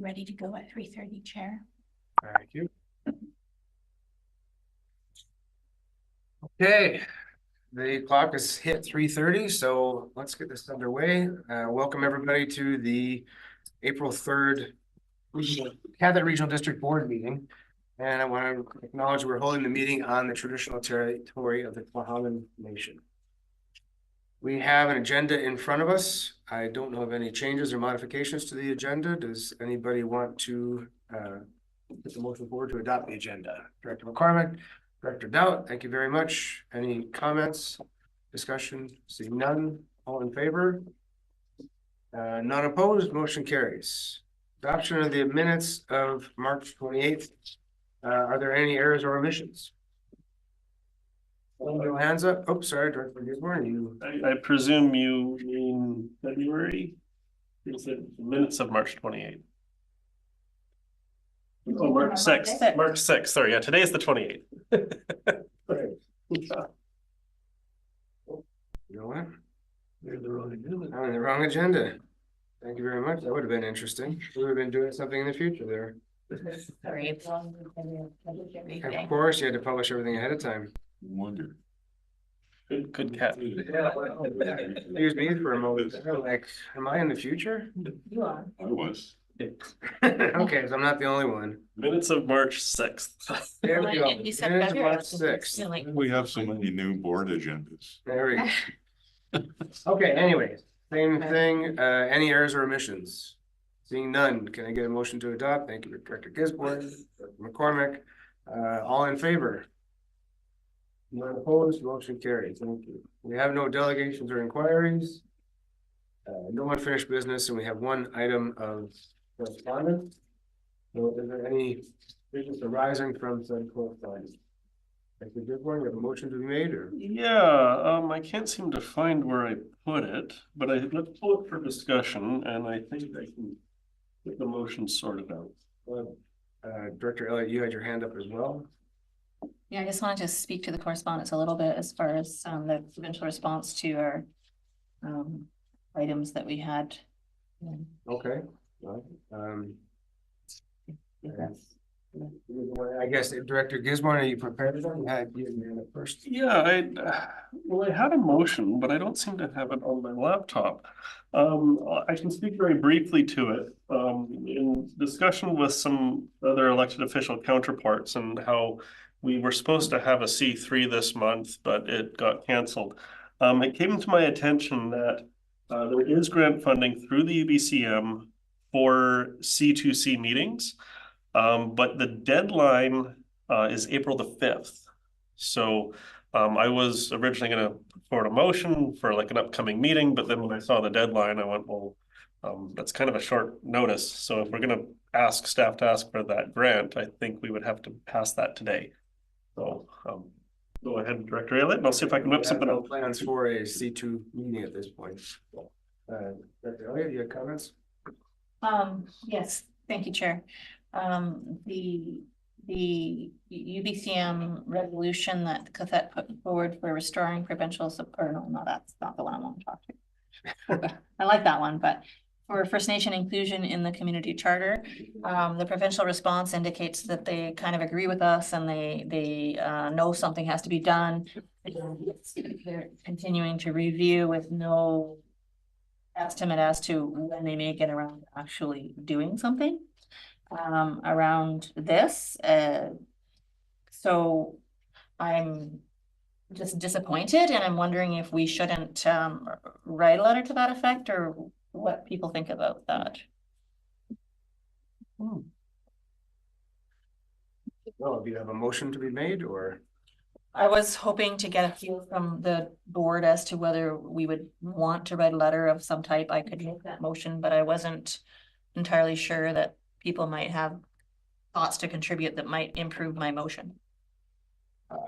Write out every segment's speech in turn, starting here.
ready to go at 3:30, Chair. Thank you. Okay, the clock has hit 3:30, so let's get this underway. Welcome everybody to the April 3rd Cabinet Regional District Board meeting. And I want to acknowledge we're holding the meeting on the traditional territory of the Tlahaman Nation. We have an agenda in front of us. I don't know of any changes or modifications to the agenda. Does anybody want to put the motion forward to adopt the agenda? Director McCormick, Director Dowd, thank you very much. Any comments, discussion? Seeing none, all in favor? None opposed, motion carries. Adoption of the minutes of March 28th. Are there any errors or omissions? No hands up. Oh, sorry, Director Gisborne, you. I presume you mean February? Is it minutes of March 28th? Oh, March 6th. March 6th. Sorry, yeah, today is the 28th. You know what? You're the wrong agenda. I'm in the wrong agenda. Thank you very much. That would have been interesting. We would have been doing something in the future there. Sorry, of course, you had to publish everything ahead of time. Wonder. Good cat. Yeah, excuse me for a moment. Like, am I in the future? You are. I was. Okay, so I'm not the only one. Minutes of March 6th. There we go. You said Minutes of February. March 6th. We have so many new board agendas. There we go. Okay, anyways, same thing. Any errors or omissions? Seeing none, can I get a motion to adopt? Thank you, Director Gisborne, McCormick. All in favor? None opposed, motion carries. Thank you. We have no delegations or inquiries. No unfinished business, and we have one item of correspondence. So is there any business arising from said correspondence? Thank you, Gisborne. You have a motion to be made, or? Yeah, I can't seem to find where I put it, but let's pull it for discussion, and I think I can get the motion sorted out. Director Elliott, you had your hand up as well. Yeah, I just wanted to speak to the correspondence a little bit as far as the provincial response to our items that we had. Okay. Well, I guess Director Gisborne, are you prepared? You had your hand up first. Yeah, I had a motion, but I don't seem to have it on my laptop. I can speak very briefly to it. In discussion with some other elected official counterparts and how we were supposed to have a C3 this month, but it got canceled. It came to my attention that there is grant funding through the UBCM for C2C meetings, but the deadline is April the 5th. So I was originally going to forward a motion for like an upcoming meeting, but then when I saw the deadline, I went, well, that's kind of a short notice. So if we're going to ask staff to ask for that grant, I think we would have to pass that today. So go ahead, Director Elliott, and I'll see if I can whip something up. Plans for a C2 meeting at this point. Director Elliott, you have comments? Yes, thank you, Chair. The UBCM resolution that Cathette put forward for restoring provincial support. No, that's not the one I want to talk to. I like that one, but for First Nation inclusion in the community charter, the provincial response indicates that they kind of agree with us and they know something has to be done. They're continuing to review with no estimate as to when they may get around to actually doing something around this. So I'm just disappointed, and I'm wondering if we shouldn't write a letter to that effect, or what people think about that. Well, do you have a motion to be made, or? I was hoping to get a feel from the board as to whether we would want to write a letter of some type. I could make that motion, but I wasn't entirely sure that people might have thoughts to contribute that might improve my motion. I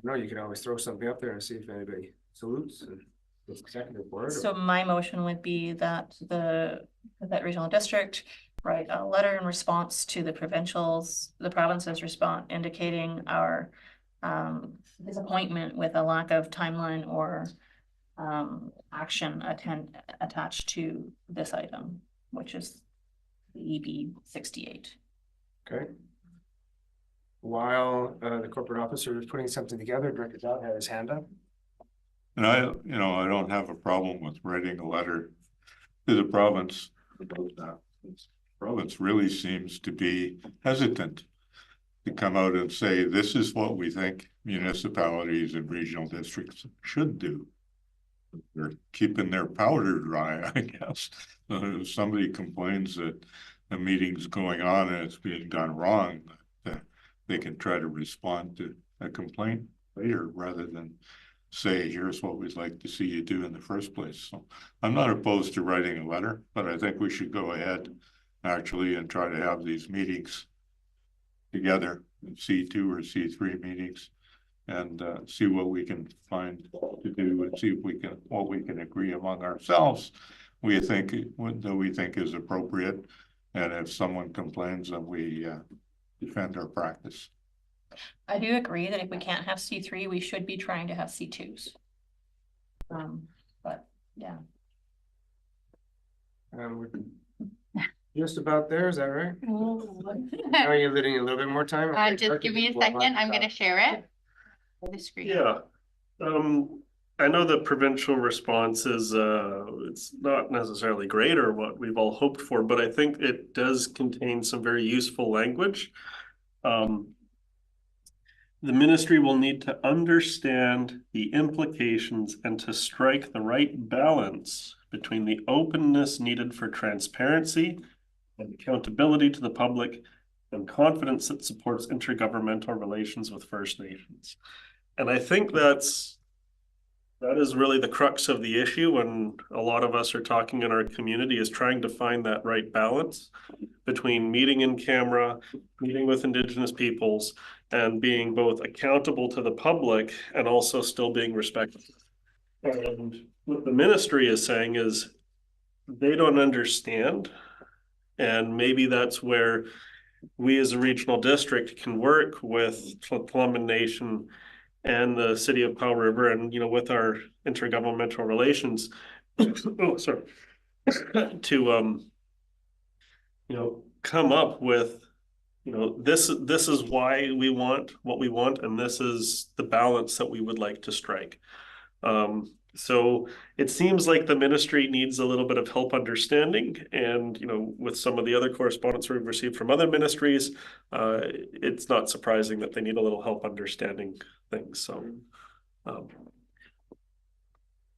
know you can always throw something up there and see if anybody salutes and seconded for it. So my motion would be that that regional district write a letter in response to the province's response indicating our disappointment with a lack of timeline or action attached to this item, which is EB 68. Okay. While the corporate officer is putting something together, Director Jock had his hand up. And I don't have a problem with writing a letter to the province about that. The province really seems to be hesitant to come out and say, this is what we think municipalities and regional districts should do. They're keeping their powder dry, I guess. If somebody complains that a meeting's going on and it's being done wrong, they can try to respond to a complaint later rather than say, here's what we'd like to see you do in the first place. So I'm not opposed to writing a letter, but I think we should go ahead actually and try to have these meetings together, C2 or C3 meetings, and see what we can find to do and see if we can, what we can agree among ourselves that we think is appropriate. And if someone complains, then we defend our practice. I do agree that if we can't have C3, we should be trying to have C2s. But yeah. We're just about there, is that right? Are you letting a little bit more time? Just give me a second. I'm going to share it for the screen. Yeah. I know the provincial response is it's not necessarily great or what we've all hoped for, but I think it does contain some very useful language. The ministry will need to understand the implications and to strike the right balance between the openness needed for transparency and accountability to the public and confidence that supports intergovernmental relations with First Nations. And I think that is really the crux of the issue when a lot of us are talking in our community, is trying to find that right balance between meeting in camera, meeting with Indigenous peoples, and being both accountable to the public and also still being respectful. And what the ministry is saying is they don't understand. And maybe that's where we as a regional district can work with Columban Nation and the city of Powell River and, with our intergovernmental relations, to, come up with, this is why we want what we want, and this is the balance that we would like to strike. So it seems like the ministry needs a little bit of help understanding, and with some of the other correspondence we've received from other ministries, it's not surprising that they need a little help understanding things. So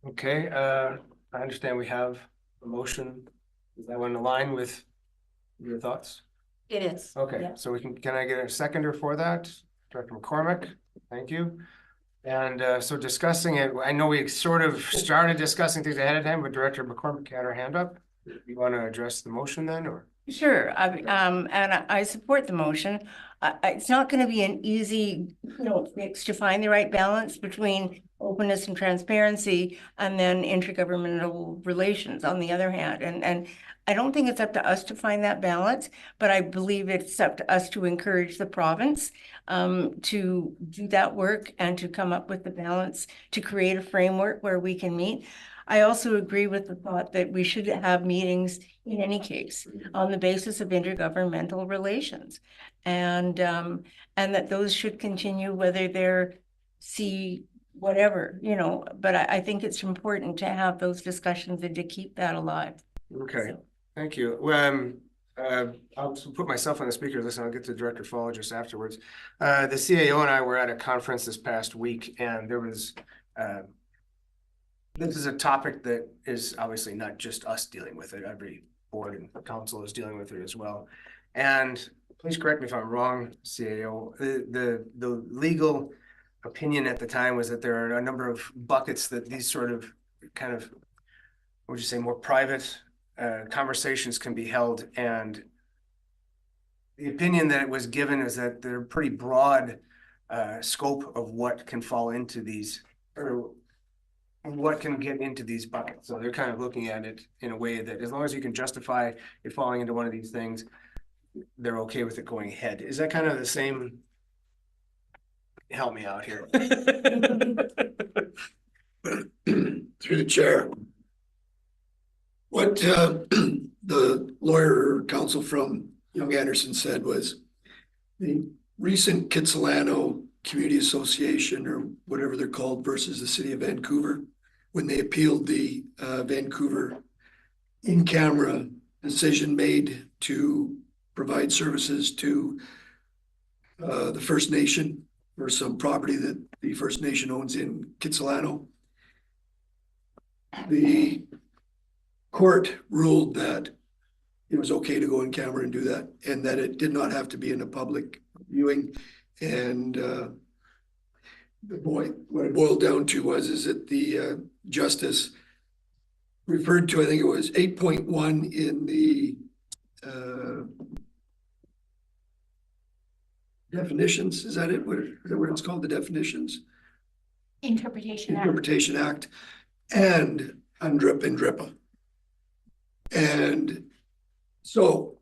okay, I understand we have a motion. Is that one in line with your thoughts? It is. Okay, yeah. so can I get a seconder for that? Director McCormick, thank you. And so discussing it, I know we sort of started discussing things ahead of time, but Director McCormick had her hand up. You want to address the motion then, or? Sure, and I support the motion. It's not going to be an easy, fix to find the right balance between openness and transparency and then intergovernmental relations on the other hand. And I don't think it's up to us to find that balance, but I believe it's up to us to encourage the province to do that work and to come up with the balance to create a framework where we can meet. I also agree with the thought that we should have meetings in any case on the basis of intergovernmental relations, and that those should continue whether they're whatever, but I think it's important to have those discussions and to keep that alive. Okay, thank you. Well, I'll put myself on the speaker list and I'll get to Director Fall just afterwards. The CAO and I were at a conference this past week, and there was this is a topic that is obviously not just us dealing with it. Every board and council is dealing with it as well. And please correct me if I'm wrong, CAO. The legal opinion at the time was that there are a number of buckets that these sort of kind of, what would you say, more private conversations can be held. And the opinion that was given is that they're pretty broad scope of what can fall into these, or what can get into these buckets. So they're kind of looking at it in a way that as long as you can justify it falling into one of these things, they're okay with it going ahead. Is that kind of the same? Help me out here. Through the chair. What the lawyer or counsel from Young Anderson said was the recent Kitsilano Community Association or whatever they're called versus the city of Vancouver, when they appealed the Vancouver in-camera decision made to provide services to the First Nation or some property that the First Nation owns in Kitsilano. The court ruled that it was okay to go in camera and do that, and that it did not have to be in a public viewing. And what it boiled down to is that the justice referred to, I think it was 8.1 in the definitions. Is that it? What it's called? The definitions? Interpretation Act. Interpretation Act and UNDRIP and DRIPA. And so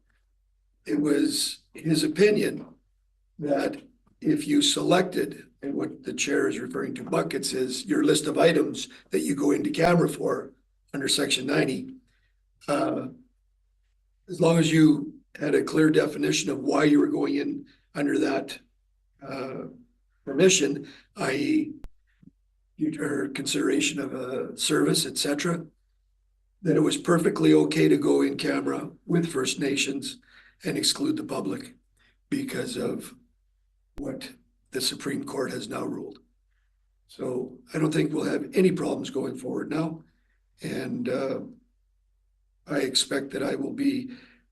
it was his opinion that if you selected, and what the chair is referring to buckets is your list of items that you go into camera for under section 90, as long as you had a clear definition of why you were going in under that permission, i.e. or consideration of a service, etc., that it was perfectly okay to go in camera with First Nations and exclude the public because of what the Supreme Court has now ruled. So I don't think we'll have any problems going forward now. And I expect that I will be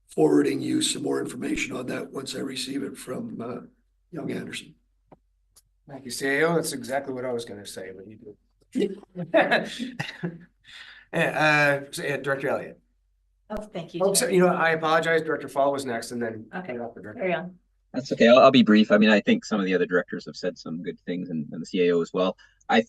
forwarding you some more information on that once I receive it from Young Anderson. Thank you, CAO. That's exactly what I was going to say, but you did. Director Elliott. Oh, thank you. Oh, so, I apologize. Director Fall was next, and then Okay. Director. Carry on. That's okay. I'll be brief. I mean, I think some of the other directors have said some good things, and the CAO as well. I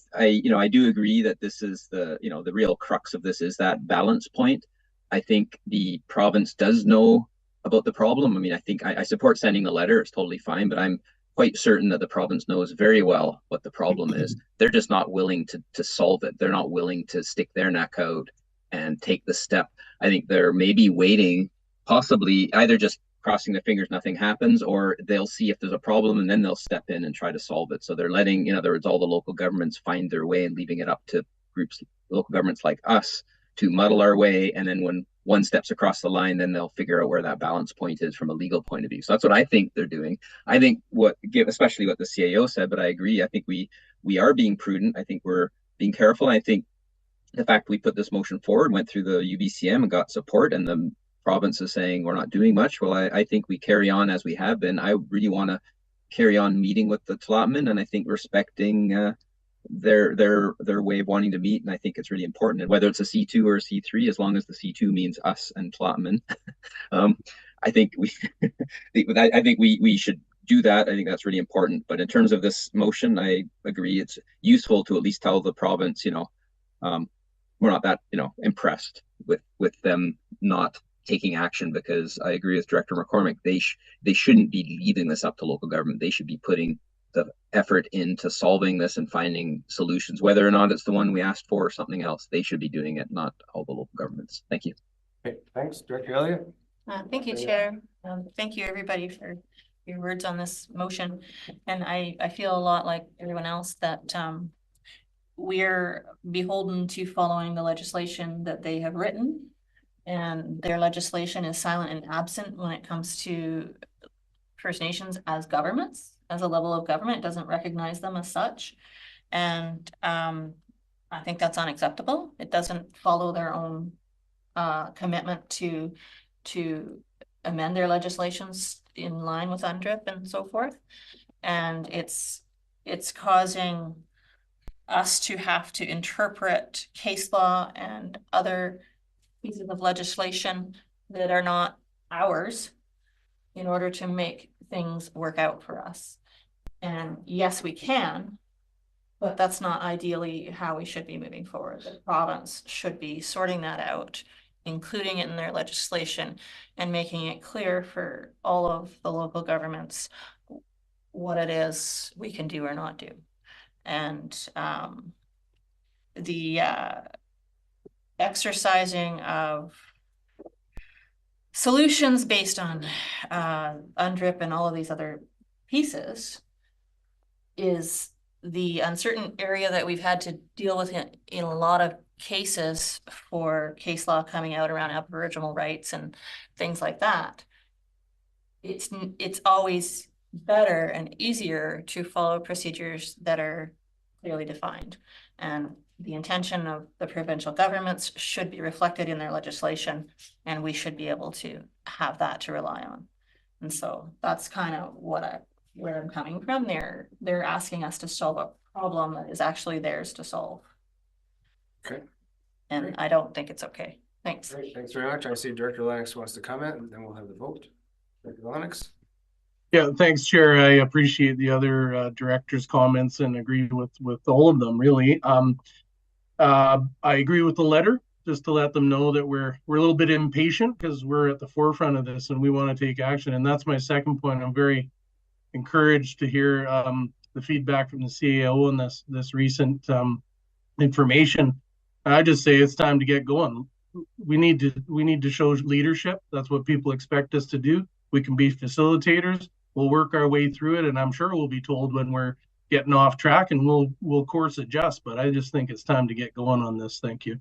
do agree that this is the real crux of this is that balance point. I think the province does know about the problem. I mean, I think I support sending the letter. It's totally fine, but I'm quite certain that the province knows very well what the problem is. They're just not willing to solve it. They're not willing to stick their neck out and take the step. I think they're maybe waiting, possibly either just crossing their fingers nothing happens, or they'll see if there's a problem and then they'll step in and try to solve it. So they're letting, in other words, all the local governments find their way and leaving it up to groups, local governments like us, to muddle our way. And then when one steps across the line, then they'll figure out where that balance point is from a legal point of view. So that's what I think they're doing. I think especially what the CAO said, but I agree. I think we are being prudent. I think we're being careful. I think the fact we put this motion forward, went through the UBCM and got support, and the province is saying we're not doing much. Well, I think we carry on as we have been. I really want to carry on meeting with the Tla'amin, and I think respecting their way of wanting to meet, and I think it's really important. And whether it's a C2 or a C3, as long as the C2 means us and Tla'amin, I think we should do that. I think that's really important. But in terms of this motion, I agree it's useful to at least tell the province, we're not that impressed with them not taking action, because I agree with Director McCormick. They shouldn't be leaving this up to local government. They should be putting the effort into solving this and finding solutions, whether or not it's the one we asked for or something else. They should be doing it, not all the local governments. Thank you. Okay, thanks, Director Elliott. Thank you, Chair. Thank you, everybody, for your words on this motion. And I feel a lot like everyone else that we're beholden to following the legislation that they have written, and their legislation is silent and absent when it comes to First Nations as governments, as a level of government. It doesn't recognize them as such. And I think that's unacceptable. It doesn't follow their own commitment to amend their legislations in line with UNDRIP and so forth. And it's causing us to have to interpret case law and other pieces of legislation that are not ours in order to make things work out for us. And yes, we can, but that's not ideally how we should be moving forward. The province should be sorting that out, including it in their legislation, and making it clear for all of the local governments what it is we can do or not do. And the exercising of solutions based on UNDRIP and all of these other pieces is the uncertain area that we've had to deal with in a lot of cases for case law coming out around Aboriginal rights and things like that. It's always better and easier to follow procedures that are clearly defined. And the intention of the provincial governments should be reflected in their legislation, and we should be able to have that to rely on. And so that's kind of where I'm coming from. They're asking us to solve a problem that is actually theirs to solve. Okay. And great. I don't think it's okay. Thanks. Great. Thanks very much. I see Director Lennox wants to comment, and then we'll have the vote. Director Lennox. Yeah, thanks, Chair. I appreciate the other directors' comments and agree with all of them, really. I agree with the letter, just to let them know that we're a little bit impatient because we're at the forefront of this and we want to take action. And that's my second point. I'm very encouraged to hear the feedback from the CAO and this recent information. I just say it's time to get going. We need to show leadership. That's what people expect us to do. We can be facilitators. We'll work our way through it, and I'm sure we'll be told when we're getting off track, and we'll course adjust. But I just think it's time to get going on this. Thank you.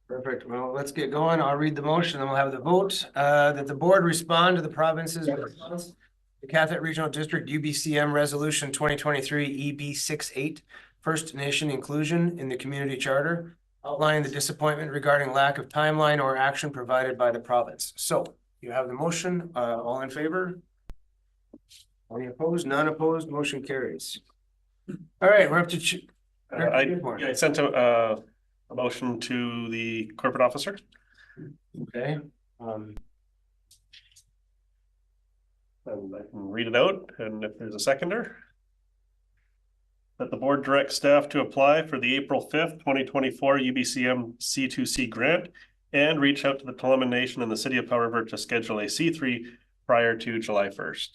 Perfect. Well, let's get going. I'll read the motion, and we'll have the vote. That the board respond to the province's response to Catholic Regional District UBCM Resolution 2023 EB68 First Nation inclusion in the community charter, outlining the disappointment regarding lack of timeline or action provided by the province. So you have the motion. All in favor? Any opposed? None opposed. Motion carries. All right, we're up to. I sent a motion to the corporate officer. Okay. And I can read it out, and if there's a seconder. That the board directs staff to apply for the April 5th, 2024 UBCM C2C grant and reach out to the Tla'amin Nation and the City of Powell River to schedule a C3 prior to July 1st.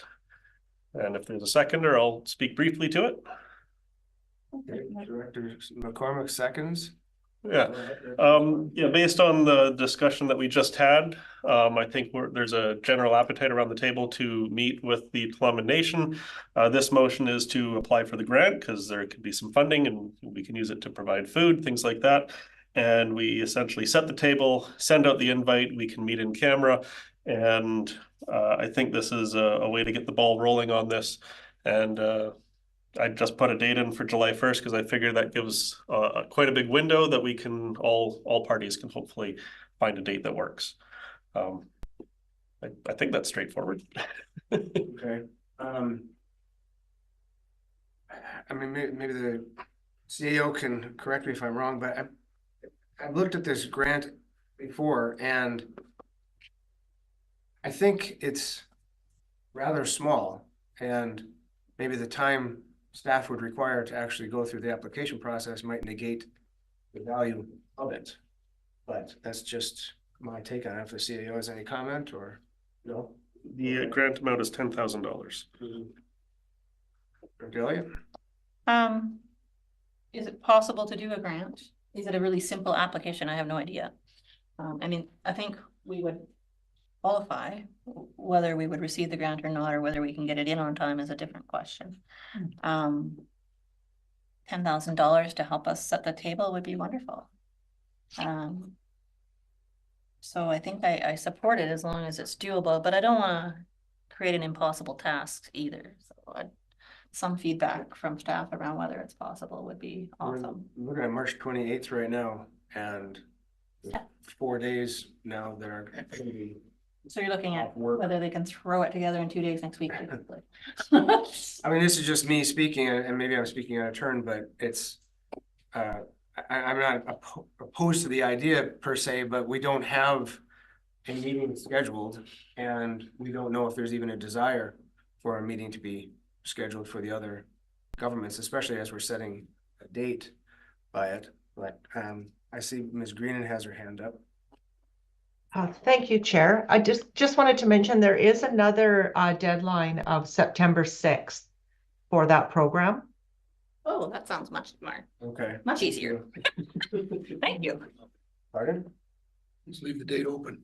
And if there's a seconder, I'll speak briefly to it. Okay, Director McCormick seconds. Yeah, based on the discussion that we just had, I think there's a general appetite around the table to meet with the Tla'amin Nation. This motion is to apply for the grant because there could be some funding and we can use it to provide food, things like that. And we essentially set the table, send out the invite, we can meet in camera. And I think this is a way to get the ball rolling on this. And I just put a date in for July 1st because I figure that gives quite a big window that we can all parties can hopefully find a date that works. I think that's straightforward. Okay. I mean, maybe the CAO can correct me if I'm wrong, but I've looked at this grant before and I think it's rather small, and maybe the time staff would require to actually go through the application process might negate the value of it. But that's just my take on it. If the CAO has any comment or no? The grant amount is $10,000. Delia? Is it possible to do a grant? Is it a really simple application? I have no idea. I mean, I think we would qualify. Whether we would receive the grant or not, or whether we can get it in on time is a different question. $10,000 to help us set the table would be wonderful. So I think I support it as long as it's doable, but I don't want to create an impossible task either. So some feedback from staff around whether it's possible would be awesome. We're looking at March 28th right now, and 4 days now that are going to be. So you're looking at whether they can throw it together in 2 days next week. I mean, this is just me speaking, and maybe I'm speaking out of turn, but it's, I'm not opposed to the idea per se, but we don't have a meeting scheduled, and we don't know if there's even a desire for a meeting to be scheduled for the other governments, especially as we're setting a date by it. But I see Ms. Greenan has her hand up. Thank you, Chair. I just wanted to mention there is another deadline of September 6th for that program. Oh, that sounds much easier. Thank you. Pardon? Let's leave the date open.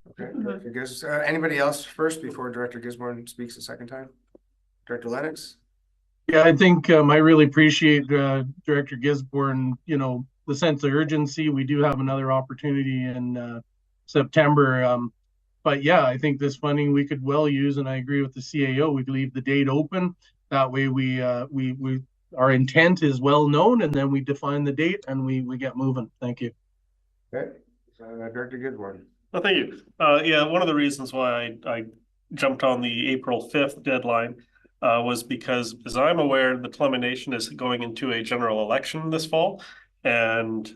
Okay, Director Giz, anybody else first before Director Gisborne speaks a second time? Director Lennox? Yeah, I think I really appreciate Director Gisborne, the sense of urgency. We do have another opportunity in September. But yeah, I think this funding we could well use, and I agree with the CAO. We leave the date open. That way we our intent is well known, and then we define the date and we get moving. Thank you. Okay, Director Gisborne. Well, thank you. Yeah, one of the reasons why I jumped on the April 5th deadline was because, as I'm aware, the Columbia Nation is going into a general election this fall. And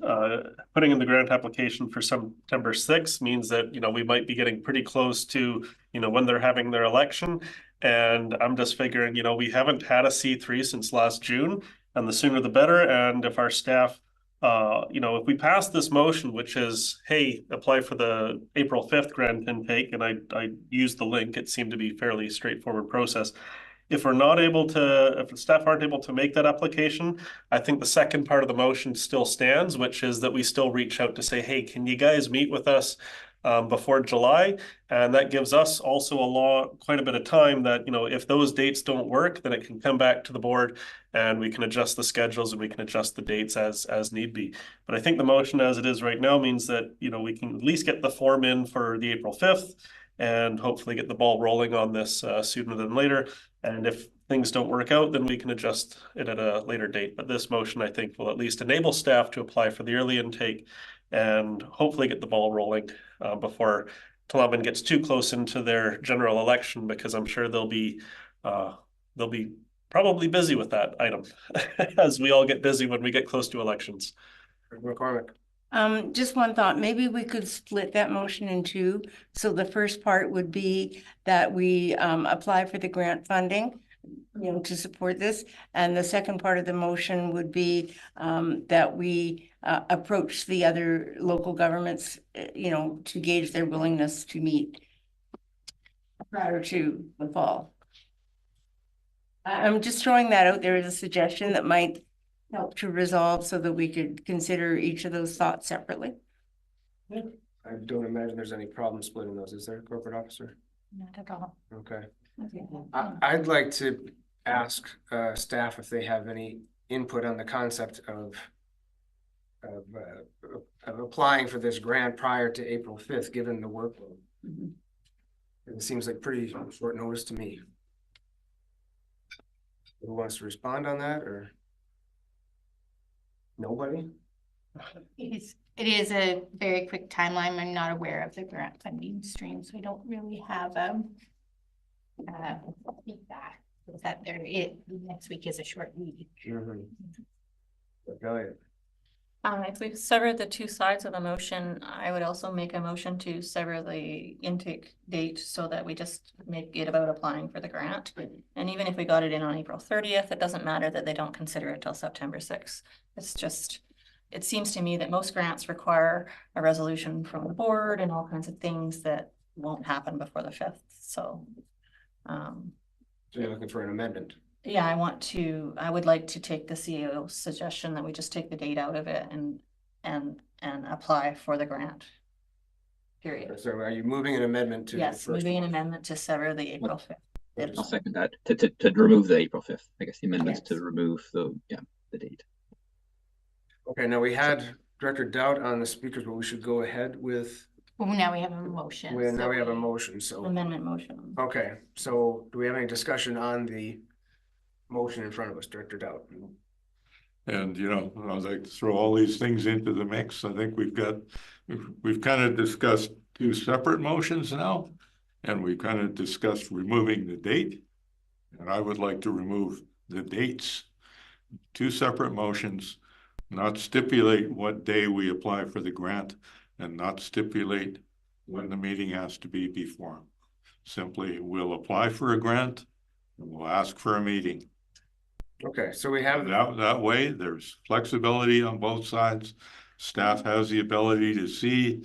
putting in the grant application for September 6th means that, we might be getting pretty close to, when they're having their election. And I'm just figuring, we haven't had a C3 since last June, and the sooner the better. And if our staff, if we pass this motion, which is, hey, apply for the April 5th grant intake, and I used the link, it seemed to be a fairly straightforward process. If we're not able to, if the staff aren't able to make that application, I think the second part of the motion still stands, which is that we still reach out to say, hey, can you guys meet with us before July? And that gives us also quite a bit of time that, if those dates don't work, then it can come back to the board and we can adjust the schedules and we can adjust the dates as need be. But I think the motion as it is right now means that, we can at least get the form in for the April 5th and hopefully get the ball rolling on this sooner than later. And if things don't work out, then we can adjust it at a later date. But this motion, I think, will at least enable staff to apply for the early intake and hopefully get the ball rolling before Tlaloman gets too close into their general election, because I'm sure they'll be probably busy with that item as we all get busy when we get close to elections. McCormick. Just one thought, maybe we could split that motion in two. So the first part would be that we apply for the grant funding, to support this. And the second part of the motion would be that we approach the other local governments, to gauge their willingness to meet prior to the fall. I'm just throwing that out there as a suggestion that might help to resolve so that we could consider each of those thoughts separately. I don't imagine there's any problem splitting those, is there, corporate officer? Not at all. Okay. I'd like to ask staff if they have any input on the concept of applying for this grant prior to April 5th, given the workload. It seems like pretty short notice to me. Who wants to respond on that, or? Nobody? It is a very quick timeline. I'm not aware of the grant funding stream, so I don't really have feedback. That next week is a short week. Brilliant. If we've severed the two sides of the motion, I would also make a motion to sever the intake date so that we just make it about applying for the grant. And even if we got it in on April 30th, it doesn't matter that they don't consider it till September 6th. It's just, it seems to me that most grants require a resolution from the board and all kinds of things that won't happen before the 5th. So, so you're looking for an amendment? Yeah, I would like to take the CAO's suggestion that we just take the date out of it and apply for the grant. Period. So are you moving an amendment to? Yes, moving an amendment to sever the April 5th. I'll second that, to remove the April 5th. I guess the amendments to remove the date. Okay, now we had Director Dowd on the speakers, but we should go ahead with. Well, now we have a motion. Now we have a motion, so. Amendment motion. Okay, so do we have any discussion on the motion in front of us, Director Dowd? And, I would like to throw all these things into the mix. I think we've kind of discussed two separate motions now, and we've kind of discussed removing the date. And I would like to remove the dates, two separate motions, not stipulate what day we apply for the grant and not stipulate when the meeting has to be before. Simply, we'll apply for a grant and we'll ask for a meeting. Okay, so we have that way there's flexibility on both sides. Staff has the ability to see,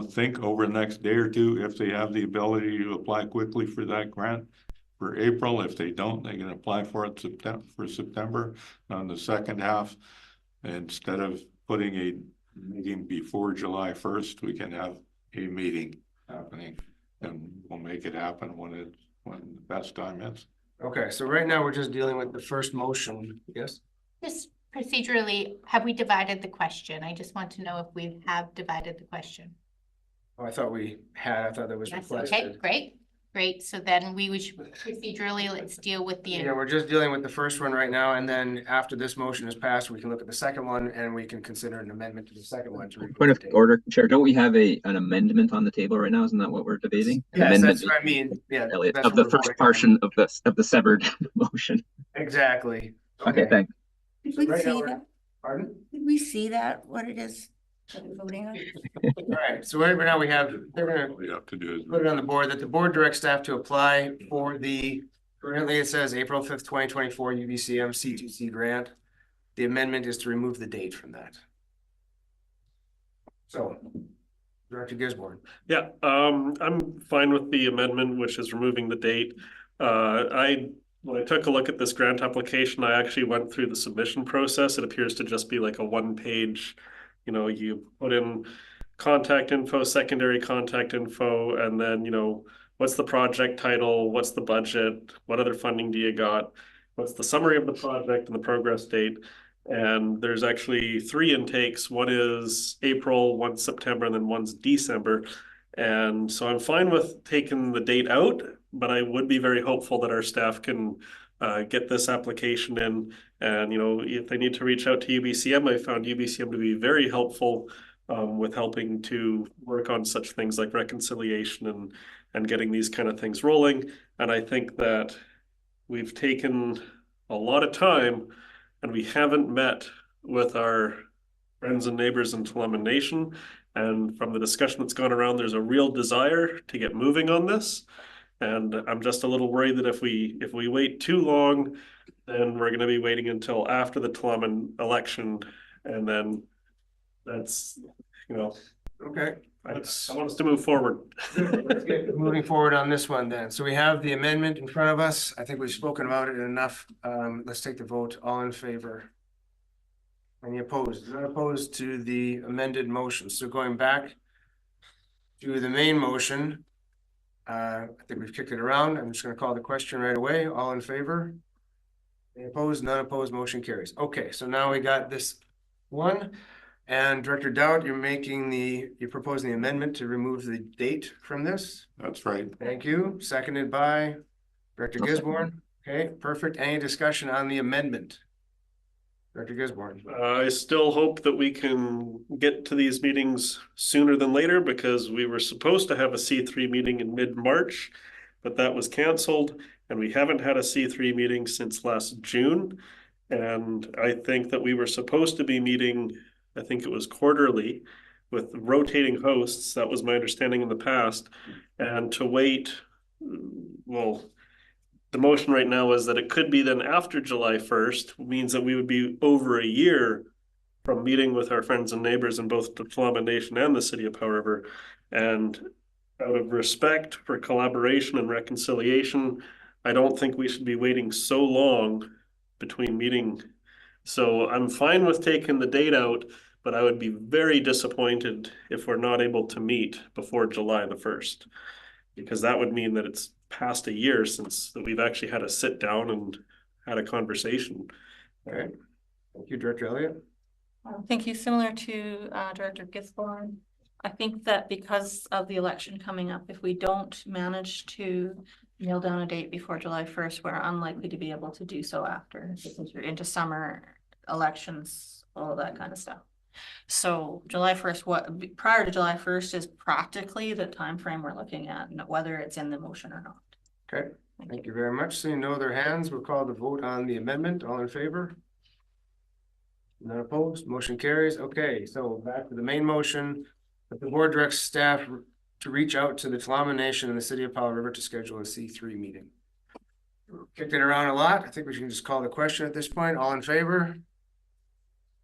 think over the next day or two if they have the ability to apply quickly for that grant for April. If they don't, they can apply for it for September on the second half. Instead of putting a meeting before July 1st, we can have a meeting happening. And we'll make it happen when the best time is. Okay, so right now we're just dealing with the first motion, yes? Just procedurally, have we divided the question? I just want to know if we have divided the question. Oh, I thought that was Yes, requested. okay, great. So then we should procedurally, let's deal with the. Yeah, we're just dealing with the first one right now, and then after this motion is passed, we can look at the second one and we can consider an amendment to the second one. Point of order, Chair, don't we have an amendment on the table right now? Isn't that what we're debating? An Yes, amendment, that's what I mean. Yeah. Elliot, that's of what the we're first voting on. portion of the severed motion. Exactly. Okay, thanks. Did So we right now see we're- that? Pardon? Did we see that, what it is that we're voting on? All right, so right now they're gonna All we have to do is. put it on the board that the board directs staff to apply for currently it says April 5th, 2024 UBCM C2C grant. The amendment is to remove the date from that. So, Director Gisborne. Yeah, I'm fine with the amendment, which is removing the date. When I took a look at this grant application, I actually went through the submission process. It appears to just be like a one-page, you put in contact info, secondary contact info, and then, what's the project title, what's the budget, what other funding do you got, what's the summary of the project and the progress date. And there's actually 3 intakes. One is April, one's September, and then one's December. And so I'm fine with taking the date out, but I would be very hopeful that our staff can get this application in. And, if they need to reach out to UBCM, I found UBCM to be very helpful with helping to work on such things like reconciliation and getting these kind of things rolling. And I think that we've taken a lot of time and we haven't met with our friends and neighbors in Tla'amin Nation. And from the discussion that's gone around, there's a real desire to get moving on this. And I'm just a little worried that if we wait too long, then we're going to be waiting until after the Tla'amin election. And then that's, Okay. I want us to move forward. Let's get moving forward on this one then. So we have the amendment in front of us. I think we've spoken about it enough. Let's take the vote. All in favor? Any opposed? Not opposed to the amended motion. So going back to the main motion, I think we've kicked it around. I'm just going to call the question right away. All in favor? Any opposed? None opposed. Motion carries. Okay, so now we got this one. And Director Dowd, you're proposing the amendment to remove the date from this? That's right. Thank you. Seconded by Director Gisborne. Okay, perfect. Any discussion on the amendment? Director Gisborne. I still hope that we can get to these meetings sooner than later because we were supposed to have a C3 meeting in mid-March, but that was canceled and we haven't had a C3 meeting since last June. And I think that we were supposed to be meeting, I think it was quarterly, with rotating hosts. That was my understanding in the past. And to wait, well, the motion right now is that it could be then after July 1st, means that we would be over a year from meeting with our friends and neighbors in both the Tla'amin Nation and the city of Powell River. And out of respect for collaboration and reconciliation, I don't think we should be waiting so long between meeting. So I'm fine with taking the date out, but I would be very disappointed if we're not able to meet before July the 1st, because that would mean that it's past a year since that we've actually had a sit down and had a conversation. Okay. Thank you, Director Elliott. Thank you. Similar to Director Gisborne, I think that because of the election coming up, if we don't manage to nail down a date before July 1st, we're unlikely to be able to do so after, because you're into summer elections, all of that kind of stuff. So July 1st, prior to July 1st is practically the time frame we're looking at, whether it's in the motion or not. Okay, thank you very much. Seeing no other hands, we'll call the vote on the amendment. All in favor? None opposed, motion carries. Okay, so back to the main motion. That the board directs staff to reach out to the Tla'amin Nation and the city of Powell River to schedule a C3 meeting. Kicked it around a lot. I think we can just call the question at this point. All in favor?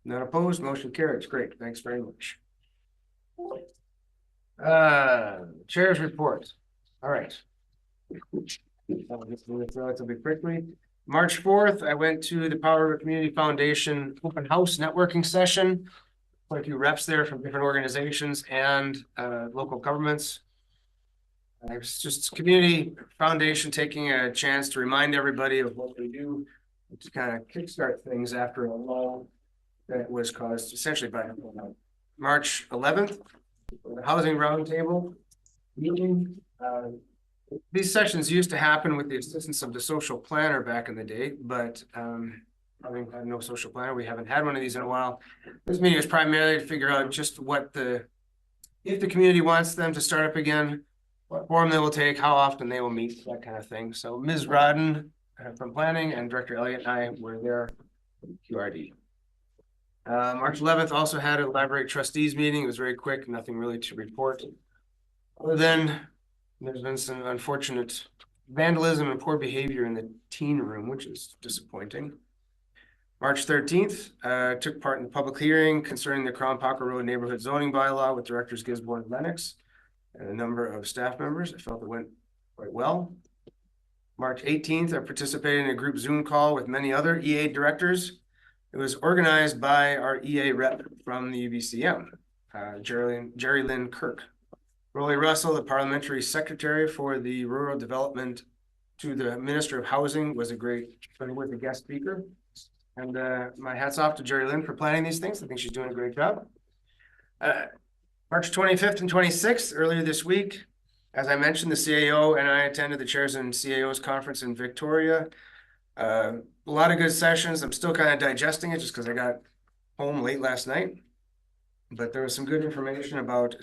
None opposed, motion carries. Great, thanks very much. Chair's report. All right. I'll just move it relatively quickly. March 4th, I went to the Powell River Community Foundation open house networking session. Quite a few reps there from different organizations and local governments. It's just community foundation taking a chance to remind everybody of what we do to kind of kickstart things after a lull that was caused essentially by March 11th, the housing roundtable meeting. These sessions used to happen with the assistance of the social planner back in the day, but having had no social planner, we haven't had one of these in a while. This meeting is primarily to figure out just if the community wants them to start up again, what form they will take, how often they will meet, that kind of thing. So Ms. Rodden from planning and Director Elliott and I were there from QRD. March 11th also had a library trustees meeting. It was very quick, nothing really to report. Other than there's been some unfortunate vandalism and poor behavior in the teen room, which is disappointing. March 13th, took part in the public hearing concerning the Crown Parker Road neighborhood zoning bylaw with directors Gisborne and Lennox and a number of staff members. I felt it went quite well. March 18th, I participated in a group Zoom call with many other EA directors. It was organized by our EA rep from the UBCM, Jerry Lynn Kirk. Rolly Russell, the parliamentary secretary for the rural development to the Minister of Housing, was a guest speaker. And my hat's off to Jerry Lynn for planning these things. I think she's doing a great job. March 25th and 26th, earlier this week, as I mentioned, the CAO and I attended the Chairs and CAOs conference in Victoria. A lot of good sessions. I'm still kind of digesting it just because I got home late last night. But there was some good information about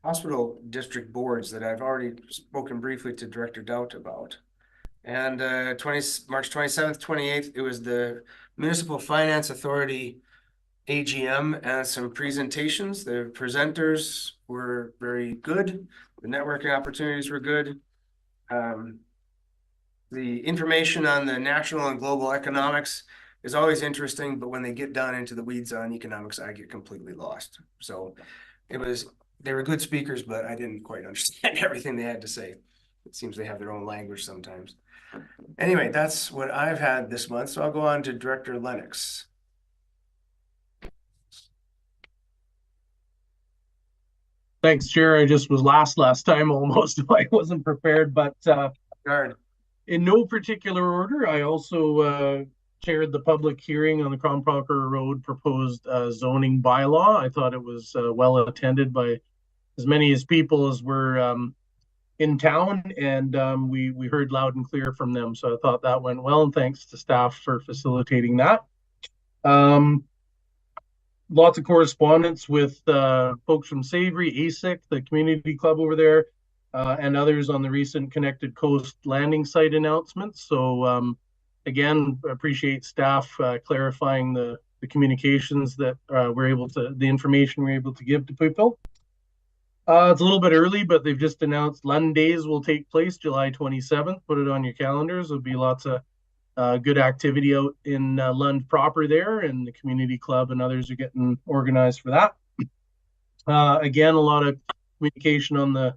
hospital district boards that I've already spoken briefly to Director Doubt about. And March 27th, 28th, it was the Municipal Finance Authority AGM and some presentations. The presenters were very good. The networking opportunities were good. The information on the national and global economics is always interesting, but when they get down into the weeds on economics, I get completely lost. So they were good speakers, but I didn't quite understand everything they had to say. It seems they have their own language sometimes. Anyway, that's what I've had this month. So I'll go on to Director Lennox. Thanks, Chair. I just was last time almost. I wasn't prepared, but in no particular order, I also chaired the public hearing on the Crown Parker Road proposed zoning bylaw. I thought it was well attended by as many as people as were in town, and we heard loud and clear from them. So I thought that went well, and thanks to staff for facilitating that. Lots of correspondence with folks from Savory, ASIC, the community club over there, and others on the recent Connected Coast landing site announcements. So again, appreciate staff clarifying the communications that the information we're able to give to people. It's a little bit early, but they've just announced Lund Days will take place July 27th. Put it on your calendars. There'll be lots of good activity out in Lund proper there, and the community club and others are getting organized for that. Again, a lot of communication on the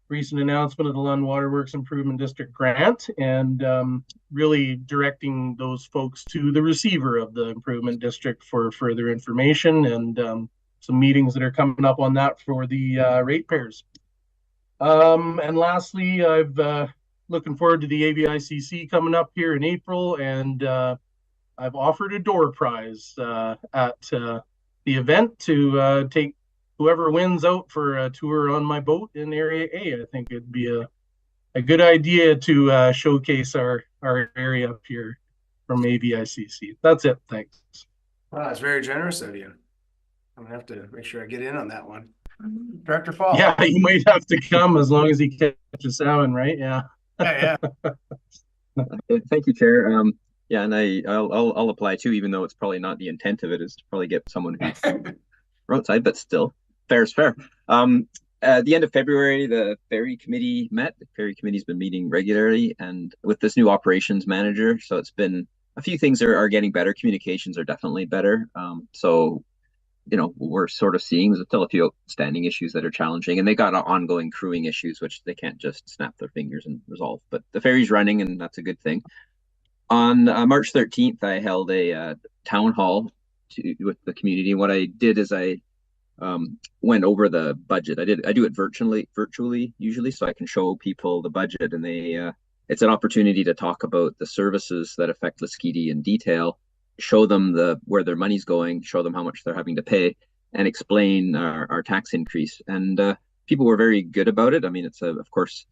recent announcement of the Lund Waterworks Improvement District grant, and really directing those folks to the receiver of the improvement district for further information, and some meetings that are coming up on that for the ratepayers. And lastly, I've looking forward to the AVICC coming up here in April, and I've offered a door prize at the event to take whoever wins out for a tour on my boat in Area A. I think it'd be a good idea to showcase our area up here from AVICC. That's it. Thanks. Wow, that's very generous of you. I'm gonna have to make sure I get in on that one. Director Fall. Yeah, you might have to come as long as he catches salmon, right? Yeah. Yeah. Thank you, Chair. Yeah, and I'll apply too, even though it's probably not the intent of it is to probably get someone who's roadside, but still, fair is fair. At the end of February, the Ferry Committee met. The Ferry Committee's been meeting regularly, and with this new operations manager, so it's been a few things are getting better. Communications are definitely better. So we're sort of seeing there's still a few outstanding issues that are challenging, and they got ongoing crewing issues, which they can't just snap their fingers and resolve. But the ferry's running, and that's a good thing. On March 13th, I held a town hall with the community. And what I did is I went over the budget. I do it virtually usually, so I can show people the budget, and it's an opportunity to talk about the services that affect Lasqueti in detail, show them where their money's going, show them how much they're having to pay, and explain our tax increase. And people were very good about it. I mean, it's of course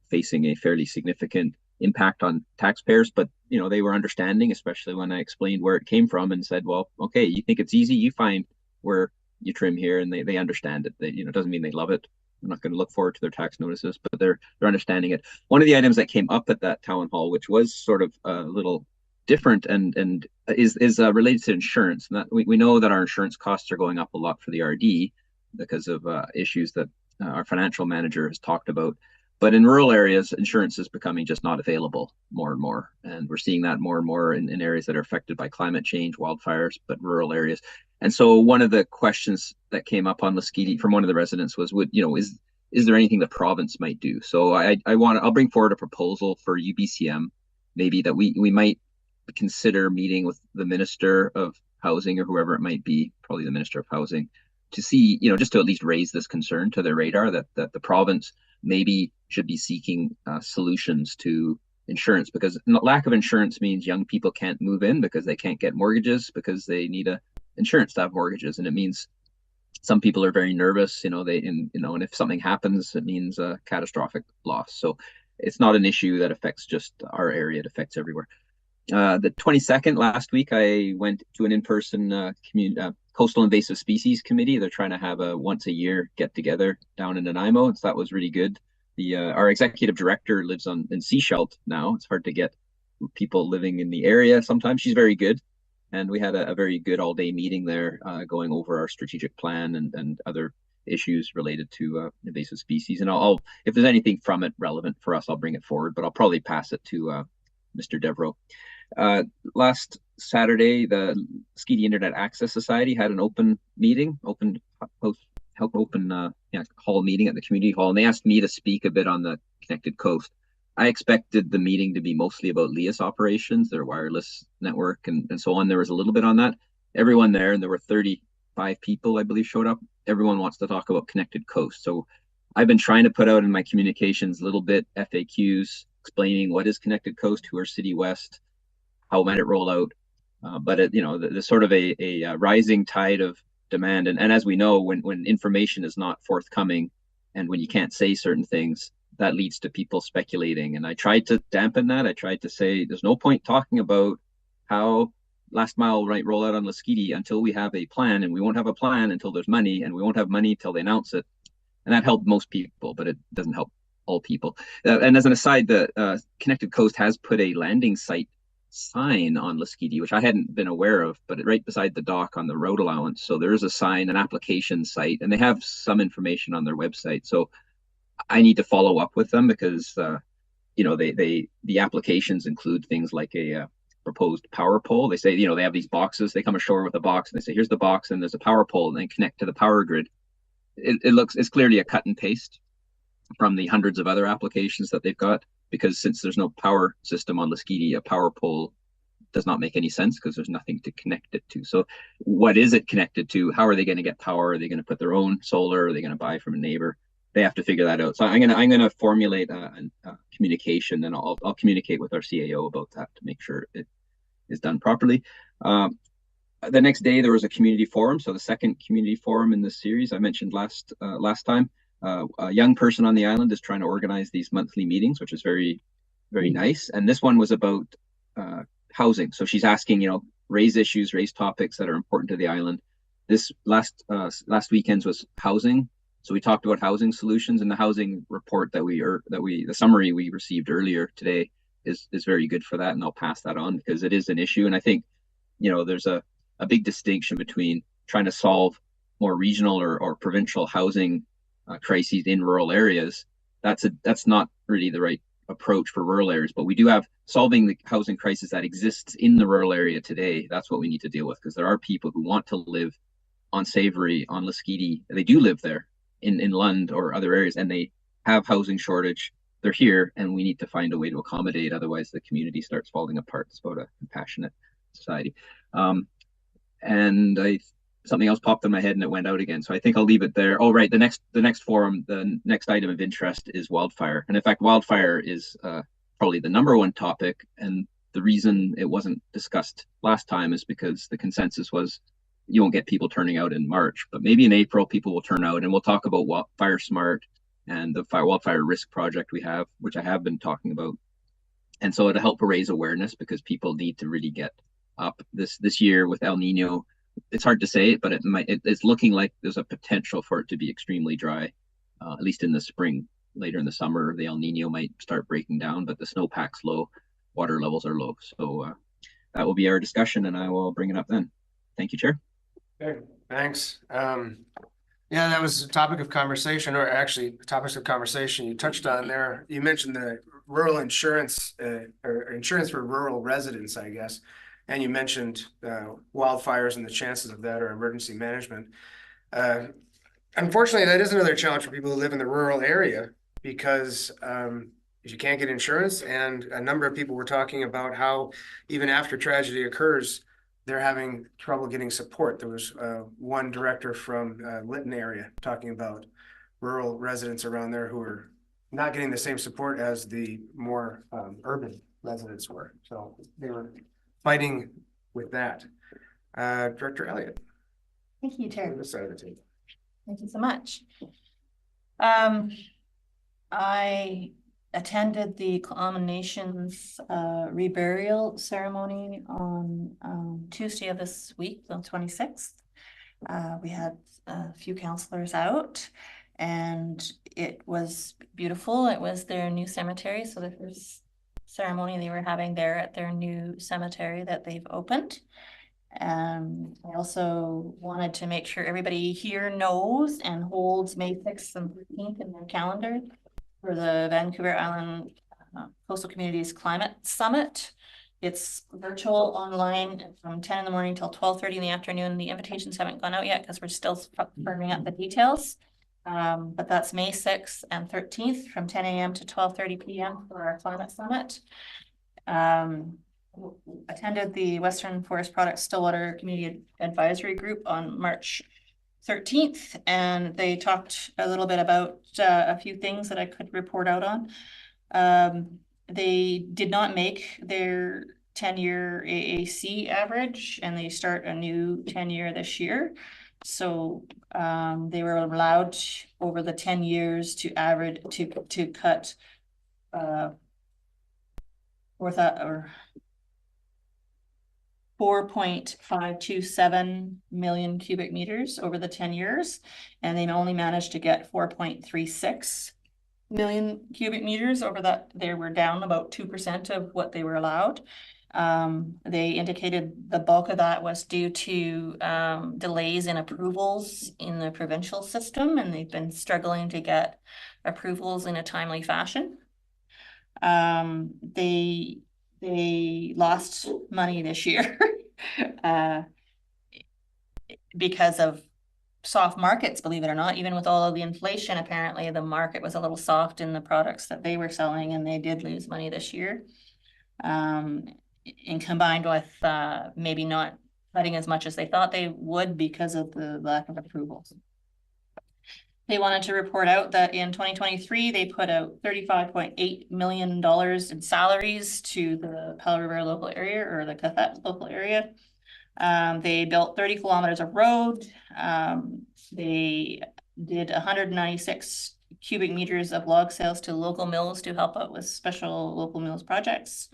facing a fairly significant impact on taxpayers, but they were understanding, especially when I explained where it came from and said, well, okay, you think it's easy, you find where you trim here, and they understand it. It doesn't mean they love it. I'm not going to look forward to their tax notices, but they're understanding it. One of the items that came up at that town hall, which was sort of a little different and is related to insurance. And that we know that our insurance costs are going up a lot for the RD because of issues that our financial manager has talked about. But in rural areas, insurance is becoming just not available more and more. And we're seeing that more and more in areas that are affected by climate change, wildfires, but rural areas. And so one of the questions that came up on Lasqueti from one of the residents was, is there anything the province might do? So I'll bring forward a proposal for UBCM, maybe that we might consider meeting with the Minister of Housing or whoever it might be, probably the Minister of Housing, to see, just to at least raise this concern to their radar that the province maybe should be seeking solutions to insurance, because lack of insurance means young people can't move in because they can't get mortgages because they need insurance to have mortgages, and it means some people are very nervous, and if something happens, it means a catastrophic loss. So it's not an issue that affects just our area; it affects everywhere. The 22nd last week, I went to an in-person coastal invasive species committee. They're trying to have a once a year get together down in Nanaimo, so that was really good. Our executive director lives in Seashelt now. It's hard to get people living in the area sometimes. She's very good. And we had a very good all-day meeting there, going over our strategic plan and other issues related to invasive species. And I'll if there's anything from it relevant for us, I'll bring it forward, but I'll probably pass it to Mr. Devereaux. Last Saturday, the Lasqueti Internet Access Society had an open hall meeting at the community hall, and they asked me to speak a bit on the Connected Coast. I expected the meeting to be mostly about LIAS operations, their wireless network, and so on. There was a little bit on that. Everyone there, and there were 35 people, I believe, showed up. Everyone wants to talk about Connected Coast. So I've been trying to put out in my communications a little bit FAQs explaining what is Connected Coast, who are City West, how might it roll out. But there's sort of a rising tide of demand. And as we know, when information is not forthcoming and when you can't say certain things, that leads to people speculating. And I tried to dampen that. I tried to say there's no point talking about how last mile might roll out on Lasqueti until we have a plan, and we won't have a plan until there's money, and we won't have money till they announce it. And that helped most people, but it doesn't help all people. And as an aside, the Connected Coast has put a landing site sign on Lasqueti, which I hadn't been aware of, but right beside the dock on the road allowance. So there is a sign, an application site, and they have some information on their website. So I need to follow up with them because the applications include things like a proposed power pole. They say, they have these boxes. They come ashore with a box and they say, here's the box, and there's a power pole, and then connect to the power grid. It's clearly a cut and paste from the hundreds of other applications that they've got, because since there's no power system on Lasqueti, a power pole does not make any sense because there's nothing to connect it to. So what is it connected to? How are they going to get power? Are they going to put their own solar? Are they going to buy from a neighbor? They have to figure that out. So I'm gonna formulate a communication, and I'll communicate with our CAO about that to make sure it is done properly. The next day there was a community forum. So the second community forum in this series I mentioned last time. A young person on the island is trying to organize these monthly meetings, which is very, very nice. And this one was about housing. So she's asking, raise issues, raise topics that are important to the island. This last weekend's was housing. So we talked about housing solutions, and the housing report the summary we received earlier today is very good for that. And I'll pass that on because it is an issue. And I think, there's a big distinction between trying to solve more regional or provincial housing crises in rural areas. That's not really the right approach for rural areas, but we do have solving the housing crisis that exists in the rural area today. That's what we need to deal with, because there are people who want to live on Savory, on Lasqueti. They do live there in Lund or other areas, and they have housing shortage. They're here, and we need to find a way to accommodate. Otherwise, the community starts falling apart. It's about a compassionate society. And I something else popped in my head and it went out again. So I think I'll leave it there. Oh, right. The next forum, the next item of interest is wildfire. And in fact, wildfire is probably the #1 topic. And the reason it wasn't discussed last time is because the consensus was you won't get people turning out in March, but maybe in April people will turn out, and we'll talk about Fire Smart and the wildfire risk project we have, which I have been talking about. And so it'll help raise awareness because people need to really get up this year with El Nino. It's hard to say, but it's looking like there's a potential for it to be extremely dry, at least in the spring. Later in the summer, the El Nino might start breaking down, but the snowpack's low, water levels are low. So that will be our discussion, and I will bring it up then. Thank you, Chair. Okay, thanks. Yeah, that was a topic of conversation, or actually topics of conversation you touched on there. You mentioned the rural insurance, or insurance for rural residents, I guess. And you mentioned wildfires and the chances of that, or emergency management. Unfortunately, that is another challenge for people who live in the rural area, because if you can't get insurance, and a number of people were talking about how even after tragedy occurs, they're having trouble getting support. There was one director from Lytton area talking about rural residents around there who are not getting the same support as the more urban residents were. So they were fighting with that. Director Elliott. Thank you, Chair. This side of the table. Thank you so much. I attended the Nations reburial ceremony on Tuesday of this week, the 26th. We had a few councillors out, and it was beautiful. It was their new cemetery, so the first ceremony they were having there at their new cemetery that they've opened. I also wanted to make sure everybody here knows and holds May 6th and 13th in their calendar for the Vancouver Island Coastal Communities Climate Summit. It's virtual, online, from 10 in the morning till 12:30 in the afternoon. The invitations haven't gone out yet because we're still firming up the details. But that's May 6th and 13th from 10 a.m. to 12:30 p.m. for our climate summit. Attended the Western Forest Products Stillwater Community Advisory Group on March 13th, and they talked a little bit about a few things that I could report out on. They did not make their 10-year AAC average, and they start a new 10-year this year. So they were allowed over the 10 years to average to cut 4.527 million cubic meters over the 10 years, and they only managed to get 4.36 million cubic meters over that. They were down about 2% of what they were allowed. They indicated the bulk of that was due to delays in approvals in the provincial system, and they've been struggling to get approvals in a timely fashion. They lost money this year because of soft markets, believe it or not. Even with all of the inflation, apparently the market was a little soft in the products that they were selling, and they did lose money this year. And combined with maybe not cutting as much as they thought they would because of the lack of approvals. They wanted to report out that in 2023, they put out $35.8 million in salaries to the Powell River local area, or the Cathet local area. They built 30 kilometers of road. They did 196 cubic meters of log sales to local mills to help out with special local mills projects.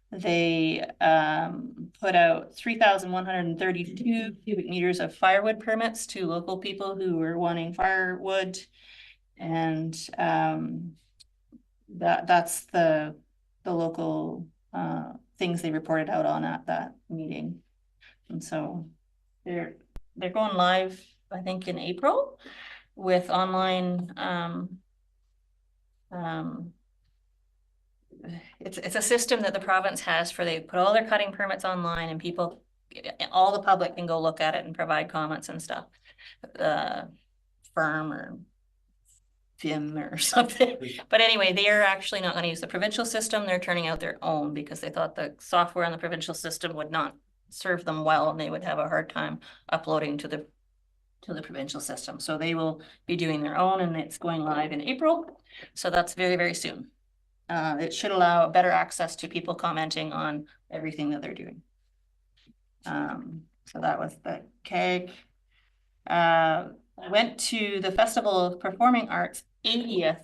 They put out 3,132 cubic meters of firewood permits to local people who were wanting firewood, and that's the local things they reported out on at that meeting. And so they're going live, I think, in April with online. It's a system that the province has for they put all their cutting permits online, and people, all the public can go look at it and provide comments and stuff. Firm or FIM or something. But anyway, they are actually not going to use the provincial system. They're turning out their own because they thought the software on the provincial system would not serve them well, and they would have a hard time uploading to the provincial system. So they will be doing their own, and it's going live in April. So that's very, very soon. It should allow better access to people commenting on everything that they're doing. So that was the KEG. I went to the Festival of Performing Arts 80th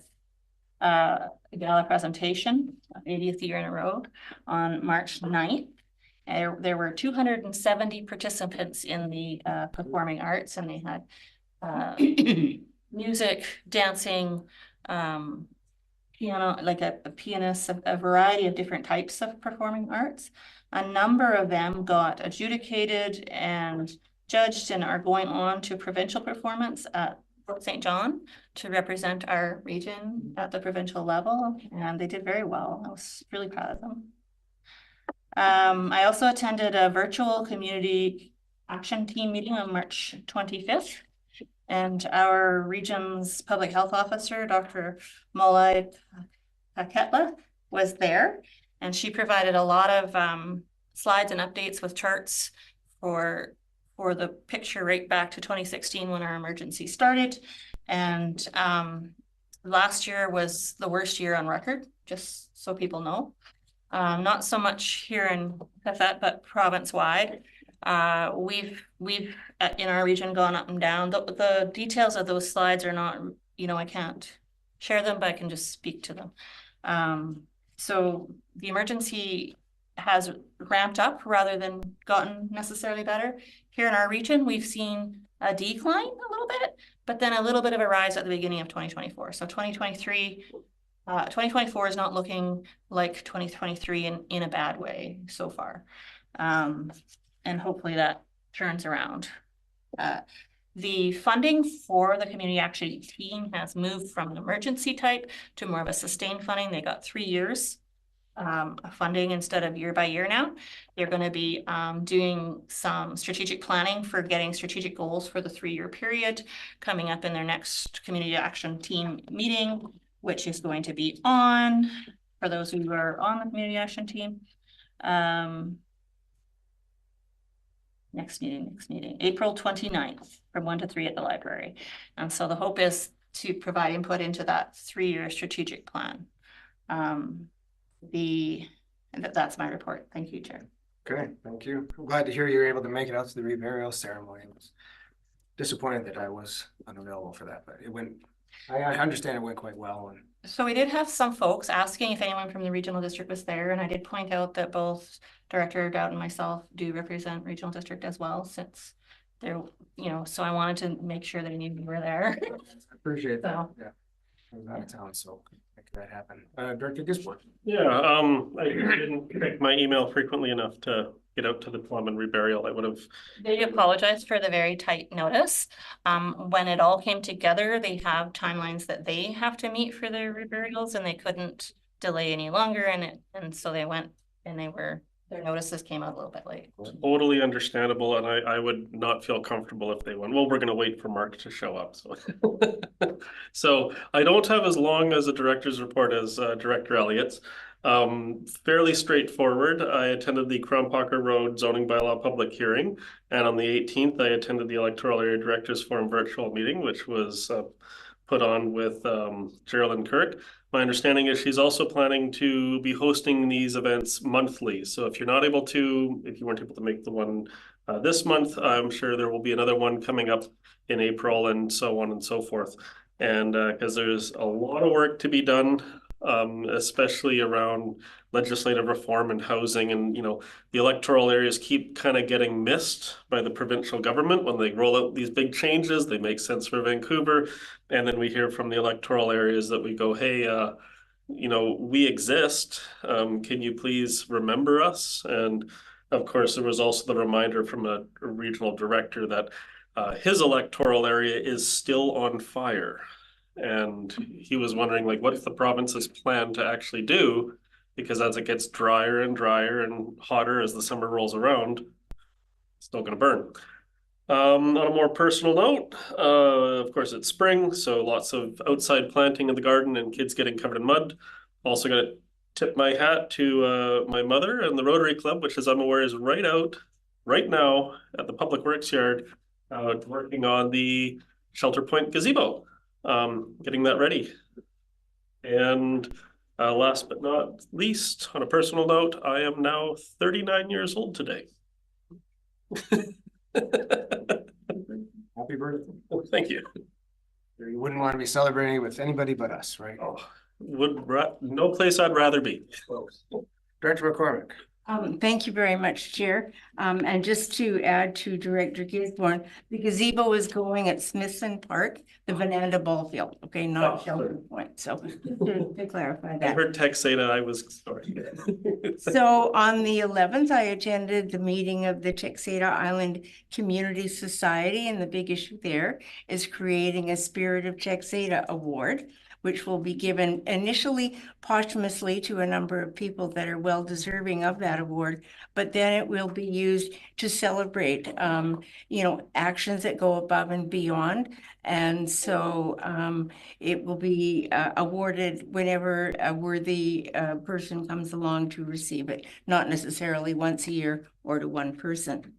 gala presentation, 80th year in a row, on March 9th. There were 270 participants in the performing arts, and they had music, dancing, piano, like a pianist, a variety of different types of performing arts. A number of them got adjudicated and judged and are going on to provincial performance at St. John to represent our region at the provincial level, and they did very well. I was really proud of them. I also attended a virtual community action team meeting on March 25th, and our region's public health officer, Dr. Molay Paketla, was there, and she provided a lot of slides and updates with charts for the picture right back to 2016 when our emergency started. And last year was the worst year on record, just so people know. Not so much here in Cathet, but province-wide. We've in our region gone up and down. The details of those slides are not, I can't share them, but I can just speak to them. So the emergency has ramped up rather than gotten necessarily better. Here in our region, we've seen a decline a little bit, but then a little bit of a rise at the beginning of 2024. So 2024 is not looking like 2023 in a bad way so far. And hopefully that turns around. The funding for the community action team has moved from an emergency type to more of a sustained funding. They got 3 years funding instead of year by year now. They're going to be doing some strategic planning for getting strategic goals for the 3-year period coming up in their next community action team meeting, which is going to be on, for those who are on the community action team, next meeting, April 29th from 1 to 3 at the library. And so the hope is to provide input into that 3-year strategic plan. That's my report. Thank you, Chair. Okay, thank you. I'm glad to hear you were able to make it out to the reburial ceremony. I was disappointed that I was unavailable for that, but it went, I understand it went quite well. And so we did have some folks asking if anyone from the regional district was there, and I did point out that both Director Dowd and myself do represent regional district as well, since they're, so I wanted to make sure that any of you were there. I appreciate that. So. Yeah, I was out of town, so make that happen. Director Gisborne. Yeah, I didn't check my email frequently enough to get out to the plum and reburial. I would have. They apologize for the very tight notice. When it all came together, they have timelines that they have to meet for their reburials, and they couldn't delay any longer. And so they went, and their notices came out a little bit late. Totally understandable, and I would not feel comfortable if they went, well, we're going to wait for Mark to show up. So, so I don't have as long as a director's report as Director Elliott's. Fairly straightforward. I attended the Crumpacher Road zoning bylaw public hearing, and on the 18th, I attended the Electoral Area Directors Forum virtual meeting, which was put on with Geraldine Kirk. My understanding is she's also planning to be hosting these events monthly. So if you weren't able to make the one this month, I'm sure there will be another one coming up in April and so on and so forth. And because there's a lot of work to be done, especially around legislative reform and housing, and the electoral areas keep kind of getting missed by the provincial government when they roll out these big changes. They make sense for Vancouver, and then we hear from the electoral areas that we go, hey, we exist. Can you please remember us? And of course, there was also the reminder from a regional director that his electoral area is still on fire. And he was wondering, like, what's the province's plan to actually do? Because as it gets drier and drier and hotter as the summer rolls around, it's still going to burn. On a more personal note, of course, it's spring, so lots of outside planting in the garden and kids getting covered in mud. Also going to tip my hat to my mother and the Rotary Club, which, as I'm aware, is right out right now at the Public Works Yard, working on the Shelter Point gazebo, getting that ready. And last but not least, on a personal note, I am now 39 years old today. Happy birthday. Oh, thank you. You wouldn't want to be celebrating with anybody but us, right? Oh, no place I'd rather be. Director McCormick. Thank you very much, Chair. And just to add to Director Gisborne, the gazebo is going at Smithson Park, the Vananda ball field, okay, not Shelter Point. So to clarify I that. heard Texada, I was sorry. So on the 11th, I attended the meeting of the Texada Island Community Society, and the big issue there is creating a Spirit of Texada Award, which will be given initially posthumously to a number of people that are well deserving of that award, but then it will be used to celebrate, actions that go above and beyond. And so it will be awarded whenever a worthy person comes along to receive it, not necessarily once a year or to one person.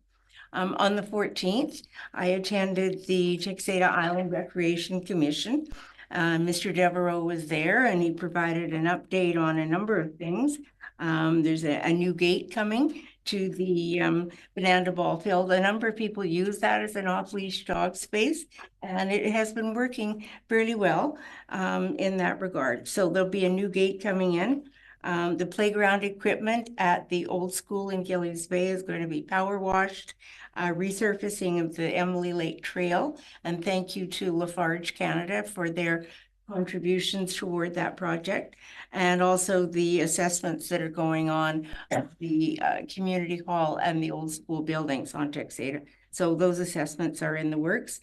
On the 14th, I attended the Texada Island Recreation Commission. Mr. Devereaux was there and he provided an update on a number of things. There's a new gate coming to the Vananda ball field. A number of people use that as an off-leash dog space, and it has been working fairly well in that regard. So there'll be a new gate coming in. The playground equipment at the old school in Gillies Bay is going to be power washed. Resurfacing of the Emily Lake Trail, and thank you to Lafarge Canada for their contributions toward that project, and also the assessments that are going on at the community hall and the old school buildings on Texada. So those assessments are in the works.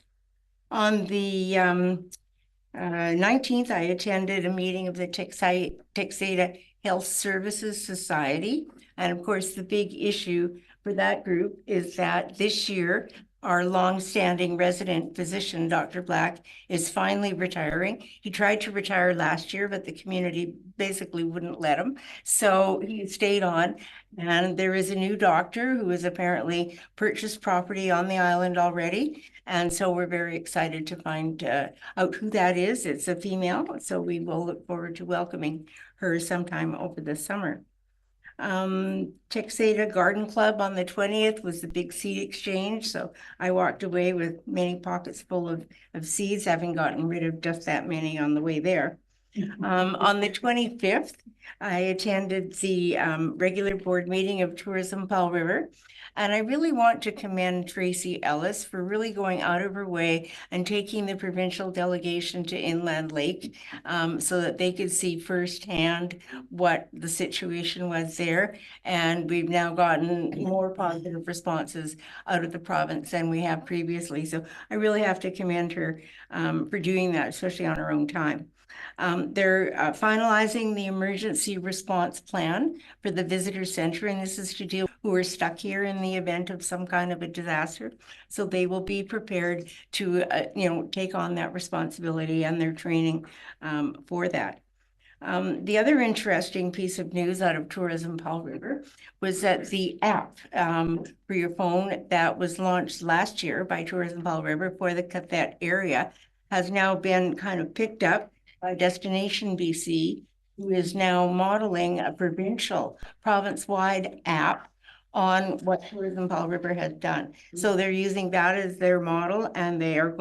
On the 19th, I attended a meeting of the Texada Health Services Society, and of course the big issue for that group is that this year, our longstanding resident physician, Dr. Black, is finally retiring. He tried to retire last year, but the community basically wouldn't let him. So he stayed on, and there is a new doctor who has apparently purchased property on the island already. And so we're very excited to find out who that is. It's a female, so we will look forward to welcoming her sometime over the summer. Texada Garden Club on the 20th was the big seed exchange. So I walked away with many pockets full of seeds, having gotten rid of just that many on the way there. On the 25th, I attended the regular board meeting of Tourism Powell River. And I really want to commend Tracy Ellis for really going out of her way and taking the provincial delegation to Inland Lake so that they could see firsthand what the situation was there. And we've now gotten more positive responses out of the province than we have previously. So I really have to commend her for doing that, especially on her own time. They're finalizing the emergency response plan for the visitor center, and this is to deal with who are stuck here in the event of some kind of a disaster. So they will be prepared to, take on that responsibility, and their training for that. The other interesting piece of news out of Tourism Powell River was that the app for your phone that was launched last year by Tourism Powell River for the Cathet area has now been kind of picked up by Destination BC, who is now modeling a provincial province-wide app on what Tourism Powell River has done. So they're using that as their model, and they are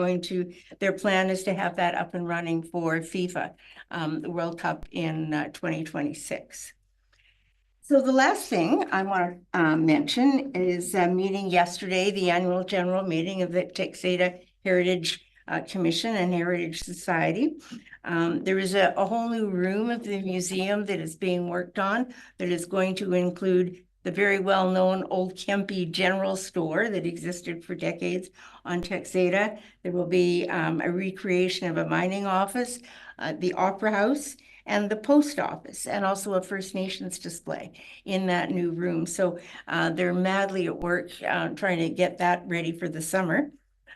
their plan is to have that up and running for FIFA, the World Cup in 2026. So the last thing I want to mention is a meeting yesterday, the annual general meeting of the Texada Heritage Commission and Heritage Society. There is a whole new room of the museum that is being worked on that is going to include the very well-known Old Kempe General Store that existed for decades on Texada. There will be a recreation of a mining office, the Opera House, and the post office, and also a First Nations display in that new room. So they're madly at work trying to get that ready for the summer.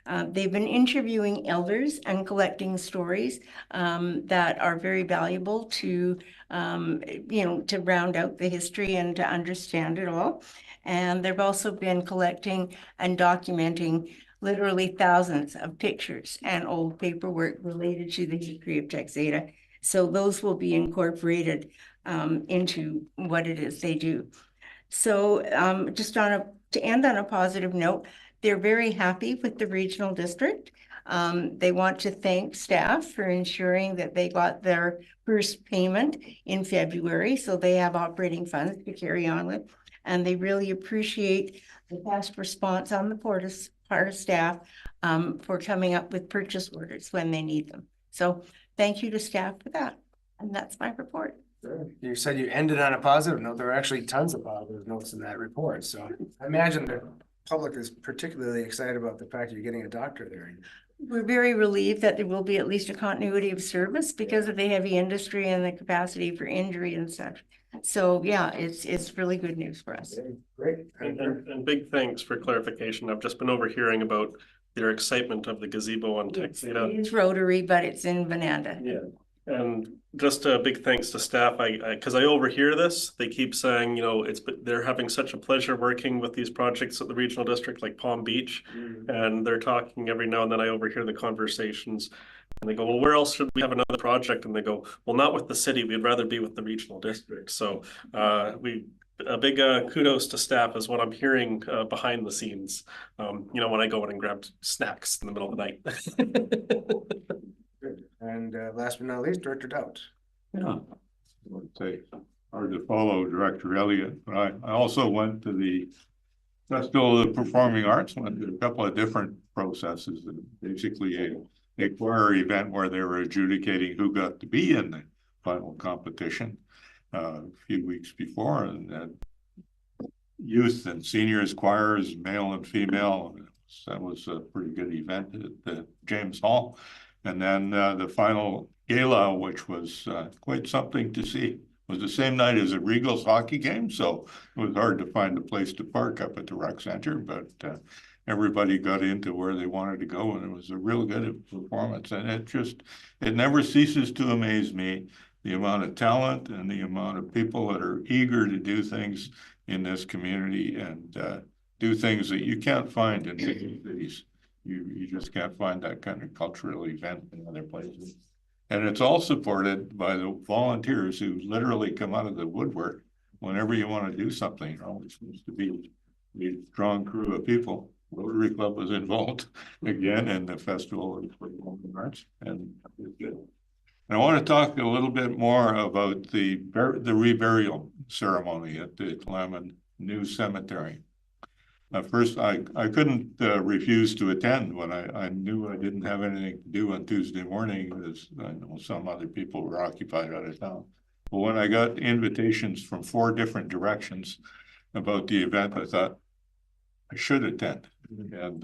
They've been interviewing elders and collecting stories that are very valuable to, to round out the history and to understand it all. And they've also been collecting and documenting literally thousands of pictures and old paperwork related to the history of Texada. So those will be incorporated into what it is they do. So just to end on a positive note, they're very happy with the regional district. They want to thank staff for ensuring that they got their first payment in February, so they have operating funds to carry on with. And they really appreciate the fast response on the part of staff for coming up with purchase orders when they need them. So thank you to staff for that. And that's my report. You said you ended on a positive note. There are actually tons of positive notes in that report. So I imagine the public is particularly excited about the fact that you're getting a doctor there. We're very relieved that there will be at least a continuity of service because of the heavy industry and the capacity for injury and such. So yeah, it's really good news for us. Great. And big thanks for clarification. I've just been overhearing about their excitement of the gazebo on Texada. It's Rotary, but it's in Venanda. Yeah. And just a big thanks to staff. Because I overhear this, they keep saying, they're having such a pleasure working with these projects at the regional district like Palm Beach. And they're talking every now and then. I overhear the conversations and they go, well, where else should we have another project? And they go, well, not with the city. We'd rather be with the regional district. So a big kudos to staff is what I'm hearing behind the scenes. When I go in and grab snacks in the middle of the night. And last but not least, Director Dowd. Yeah, I would say hard to follow Director Elliott, but I also went to the Festival of the Performing Arts, went to a couple of different processes, and basically a choir event where they were adjudicating who got to be in the final competition a few weeks before, and youth and seniors choirs, male and female. That was a pretty good event at the James Hall. And then the final gala, which was quite something to see, was the same night as the Regals hockey game. So it was hard to find a place to park up at the rec center, but everybody got into where they wanted to go. And it was a real good performance. And it never ceases to amaze me, the amount of talent and the amount of people that are eager to do things in this community and do things that you can't find in big cities. You just can't find that kind of cultural event in other places. And it's all supported by the volunteers who literally come out of the woodwork. Whenever you want to do something, you're always supposed to be a strong crew of people. Rotary Club was involved again in the Festival of Performing Arts, and it's good. And I want to talk a little bit more about the reburial ceremony at the Tla'amin New Cemetery. First, I couldn't refuse to attend when I knew I didn't have anything to do on Tuesday morning, as I know some other people were occupied out of town. But when I got invitations from 4 different directions about the event, I thought I should attend, and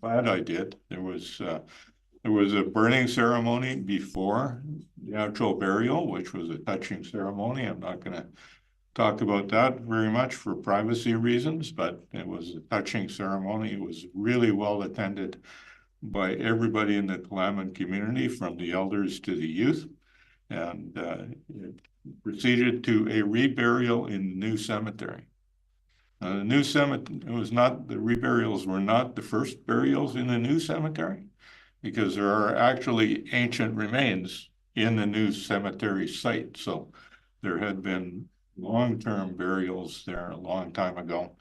glad I did. There was a burning ceremony before the actual burial, which was a touching ceremony. I'm not going to talk about that very much for privacy reasons, but it was a touching ceremony. It was really well attended by everybody in the Tla'amin community, from the elders to the youth, and it proceeded to a reburial in the new cemetery. The new cemetery, the reburials were not the first burials in the new cemetery, because there are actually ancient remains in the new cemetery site. So there had been long-term burials there a long time ago.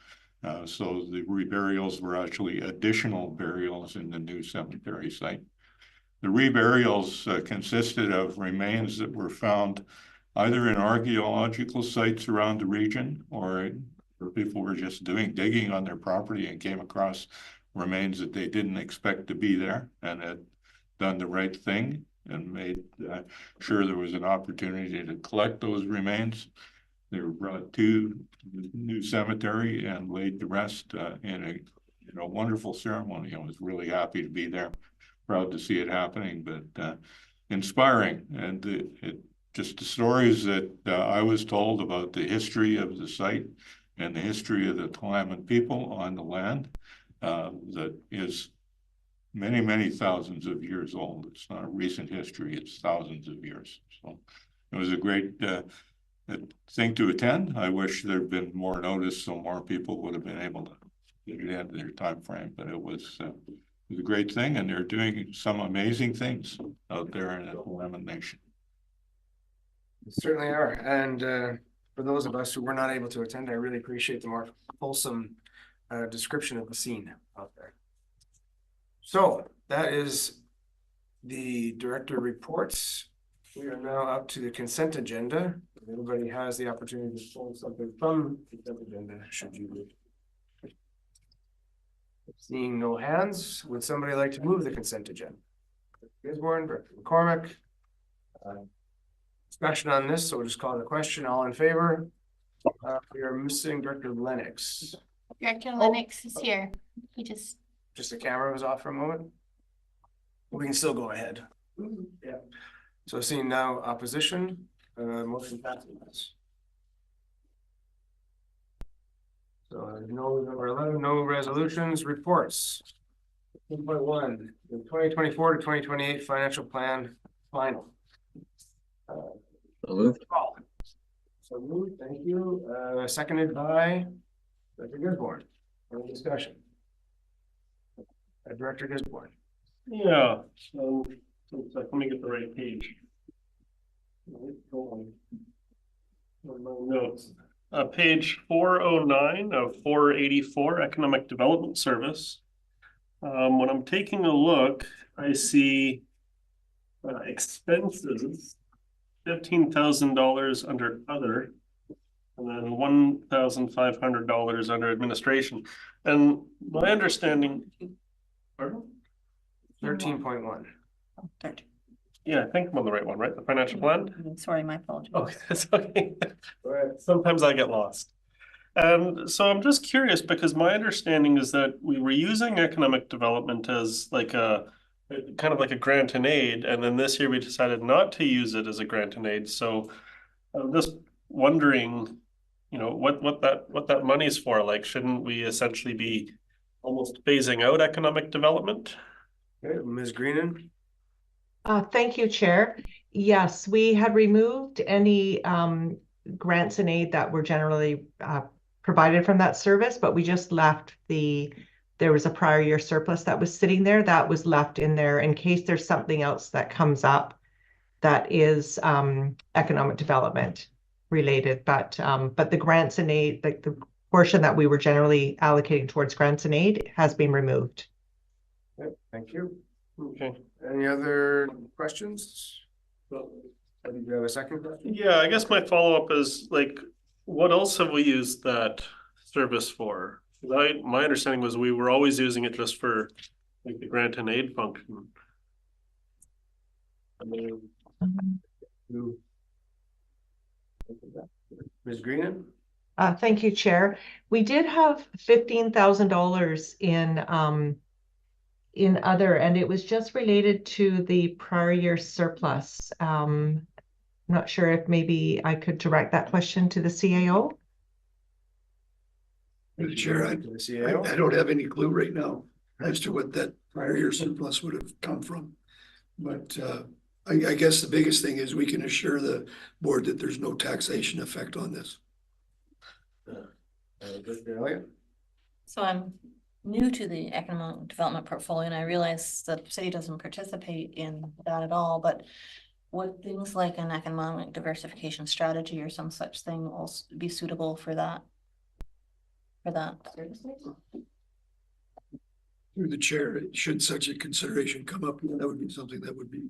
So the reburials were actually additional burials in the new cemetery site. The reburials consisted of remains that were found either in archaeological sites around the region, or people were just digging on their property and came across remains that they didn't expect to be there, and had done the right thing and made sure there was an opportunity to collect those remains. They were brought to the new cemetery and laid to rest in a wonderful ceremony. I was really happy to be there, proud to see it happening, but inspiring. And just the stories that I was told about the history of the site and the history of the Tla'amin people on the land that is many, many thousands of years old. It's not recent history, it's thousands of years. So it was a great thing to attend. I wish there'd been more notice so more people would have been able to get it into their time frame, but it was a great thing, and they're doing some amazing things out there in the Willamette Nation. Certainly are. And for those of us who were not able to attend, I really appreciate the more wholesome description of the scene out there. So that is the director reports. We are now up to the consent agenda. Everybody has the opportunity to pull something from the consent agenda, should you. Seeing no hands, would somebody like to move the consent agenda? Gisborne, Director McCormick. Discussion on this, so we'll just call the question. All in favor? We are missing Director Lennox. Director Lennox is here. He just the camera was off for a moment. We can still go ahead. Yeah. So seeing now opposition, motion passes. So no number 11, no resolutions, reports. 1.1, the 2024 to 2028 financial plan final. So moved. So moved, thank you. Seconded by Director Gisborne. Any discussion? Director Gisborne. Yeah, so let me get the right page. Notes. Page 409 of 484 Economic Development Service. When I'm taking a look, I see expenses, $15,000 under other, and then $1,500 under administration. And my understanding, pardon? 13.1. Yeah, I think I'm on the right one, right? The financial plan? Sorry, my fault. Oh, that's okay. Sometimes I get lost. And so I'm just curious because my understanding is that we were using economic development as like a kind of like a grant and aid, and then this year we decided not to use it as a grant and aid. So I'm just wondering, you know, what that money is for. Like, shouldn't we essentially be almost phasing out economic development? Okay, Ms. Greenan. Thank you, Chair. Yes, we had removed any grants and aid that were generally provided from that service, but we just left there was a prior year surplus that was sitting there that was left in there in case there's something else that comes up that is economic development related. But the grants and aid, like the portion that we were generally allocating towards grants and aid, has been removed. Okay, thank you. Okay. Any other questions? Do you have a second question? Yeah, I guess my follow-up is like, what else have we used that service for? My understanding was we were always using it just for like the grant and aid function. I mean, Ms. Greenan? Thank you, Chair. We did have $15,000 in other, and it was just related to the prior year surplus. I'm not sure if maybe I could direct that question to the CAO. Chair, I don't have any clue right now as to what that prior year surplus would have come from. But I guess the biggest thing is we can assure the board that there's no taxation effect on this. So I'm new to the economic development portfolio, and I realize that the city doesn't participate in that at all, but would things like an economic diversification strategy or some such thing also be suitable for that? Service? Through the chair, should such a consideration come up, that would be something that would be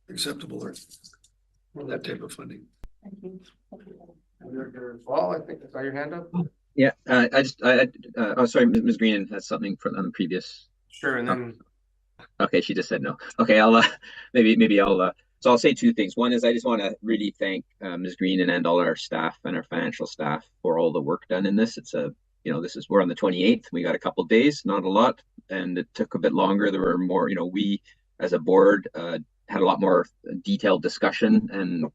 acceptable or that type of funding. Thank you. Paul, I think I saw your hand up. Yeah, oh, sorry, Ms. Green has something from the previous. Sure, and then. Okay, she just said no. Okay, I'll maybe I'll. So I'll say two things. One is I just want to really thank Ms. Green and all our staff and our financial staff for all the work done in this. It's we're on the 28th. We got a couple of days, not a lot, and it took a bit longer. There were more, we as a board had a lot more detailed discussion, and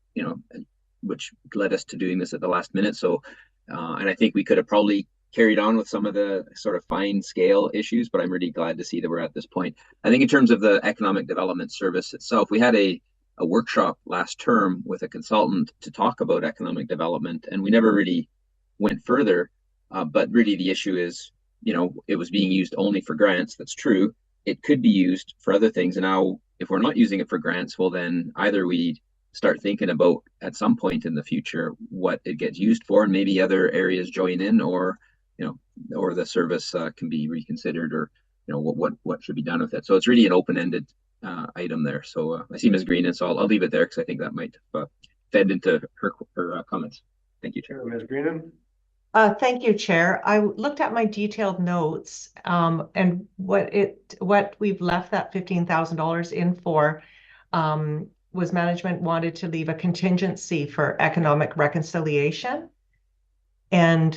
which led us to doing this at the last minute. So, and I think we could have probably carried on with some of the sort of fine scale issues, but I'm really glad to see that we're at this point. I think in terms of the economic development service itself, we had a workshop last term with a consultant to talk about economic development, and we never really went further. But really the issue is, you know, it was being used only for grants. That's true. It could be used for other things. And now if we're not using it for grants, well, then either we start thinking about at some point in the future what it gets used for, and maybe other areas join in, or, you know, or the service can be reconsidered, or, you know, what should be done with it. So it's really an open-ended item there. So I see Ms. Green, and so I'll leave it there because I think that might fed into her comments. Thank you, Chair. Ms. Greenan? Thank you, Chair. I looked at my detailed notes, and what we've left that $15,000 in for was management wanted to leave a contingency for economic reconciliation. And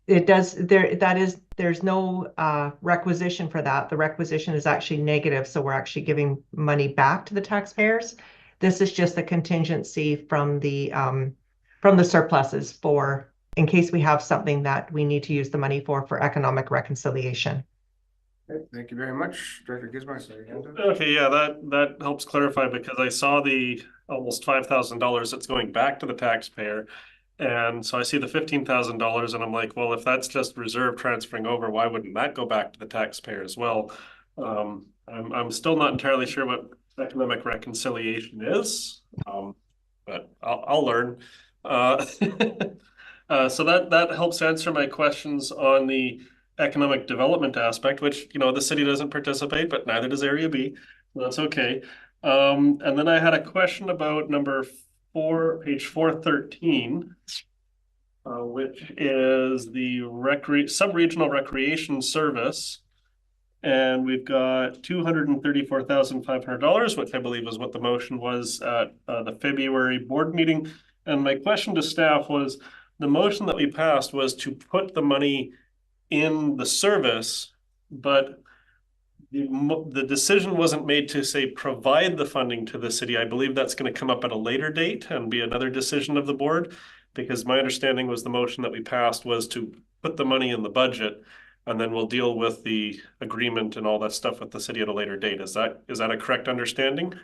there's no requisition for that. The requisition is actually negative, so we're actually giving money back to the taxpayers. This is just a contingency from the surpluses for, in case we have something that we need to use the money for economic reconciliation. Okay, thank you very much. Director Gizmo, sorry. Okay, yeah, that helps clarify, because I saw the almost $5,000 that's going back to the taxpayer. And so I see the $15,000 and I'm like, well, if that's just reserve transferring over, why wouldn't that go back to the taxpayer as well? I'm still not entirely sure what economic reconciliation is, but I'll learn. So that helps answer my questions on the economic development aspect, which, you know, the city doesn't participate, but neither does Area B. That's okay. And then I had a question about number 4, page 413, which is the sub-regional recreation service. And we've got $234,500, which I believe is what the motion was at the February board meeting. And my question to staff was, the motion that we passed was to put the money in the service, but the decision wasn't made to say provide the funding to the city. I believe that's going to come up at a later date and be another decision of the board, because my understanding was the motion that we passed was to put the money in the budget, and then we'll deal with the agreement and all that stuff with the city at a later date. Is that a correct understanding?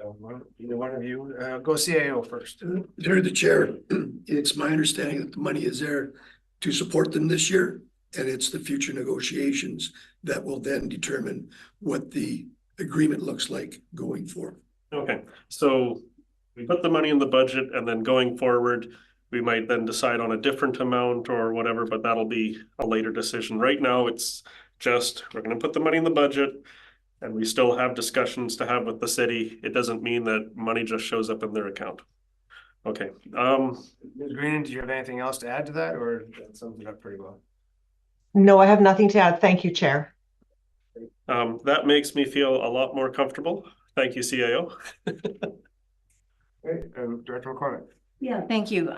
Either one of you, go CAO first. Through the chair, it's my understanding that the money is there to support them this year, and it's the future negotiations that will then determine what the agreement looks like going forward. Okay, so we put the money in the budget, and then going forward, we might then decide on a different amount or whatever, but that'll be a later decision. Right now, it's just, we're going to put the money in the budget, and we still have discussions to have with the city. It doesn't mean that money just shows up in their account. Okay. Ms. Greenan, do you have anything else to add to that, or that sums it up pretty well? No, I have nothing to add. Thank you, Chair. That makes me feel a lot more comfortable. Thank you, CAO. Okay, Director McCormick. Yeah, thank you.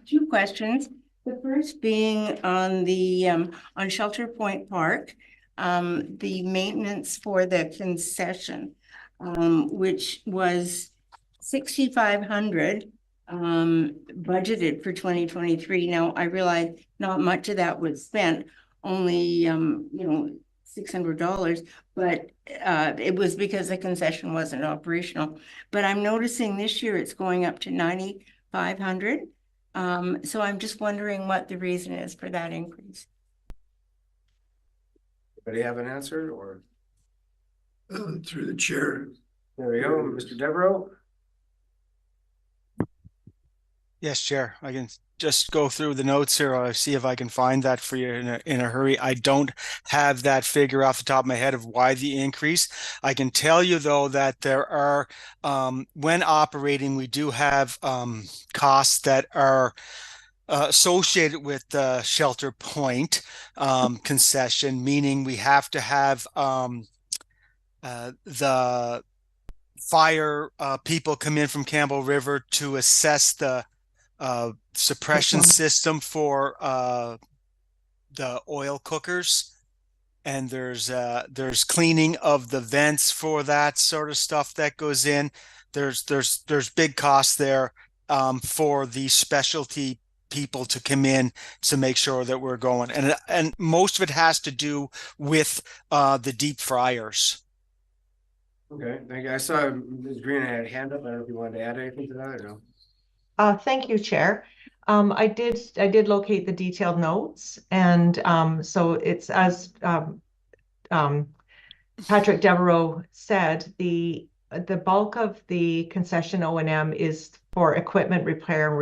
2 questions. The first being on the on Shelter Point Park, the maintenance for the concession, which was $6,500 budgeted for 2023. Now I realize not much of that was spent, only $600, but it was because the concession wasn't operational. But I'm noticing this year it's going up to $9,500. So I'm just wondering what the reason is for that increase. Anybody have an answer, or? Through the chair. There we go, Mr. Devereaux. Yes, Chair. I can just go through the notes here. I'll see if I can find that for you in a hurry. I don't have that figure off the top of my head of why the increase. I can tell you, though, that there are, when operating, we do have costs that are associated with the Shelter Point concession, meaning we have to have the fire people come in from Campbell River to assess the suppression system for the oil cookers, and there's cleaning of the vents for that sort of stuff that goes in. There's big costs there for the specialty people to come in to make sure that we're going. And most of it has to do with the deep fryers. Okay, thank you. I saw Ms. Green had a hand up. I don't know if you wanted to add anything to that or no. Thank you, Chair. I did locate the detailed notes, and so it's as Patrick Devereaux said, the bulk of the concession O&M is for equipment repair and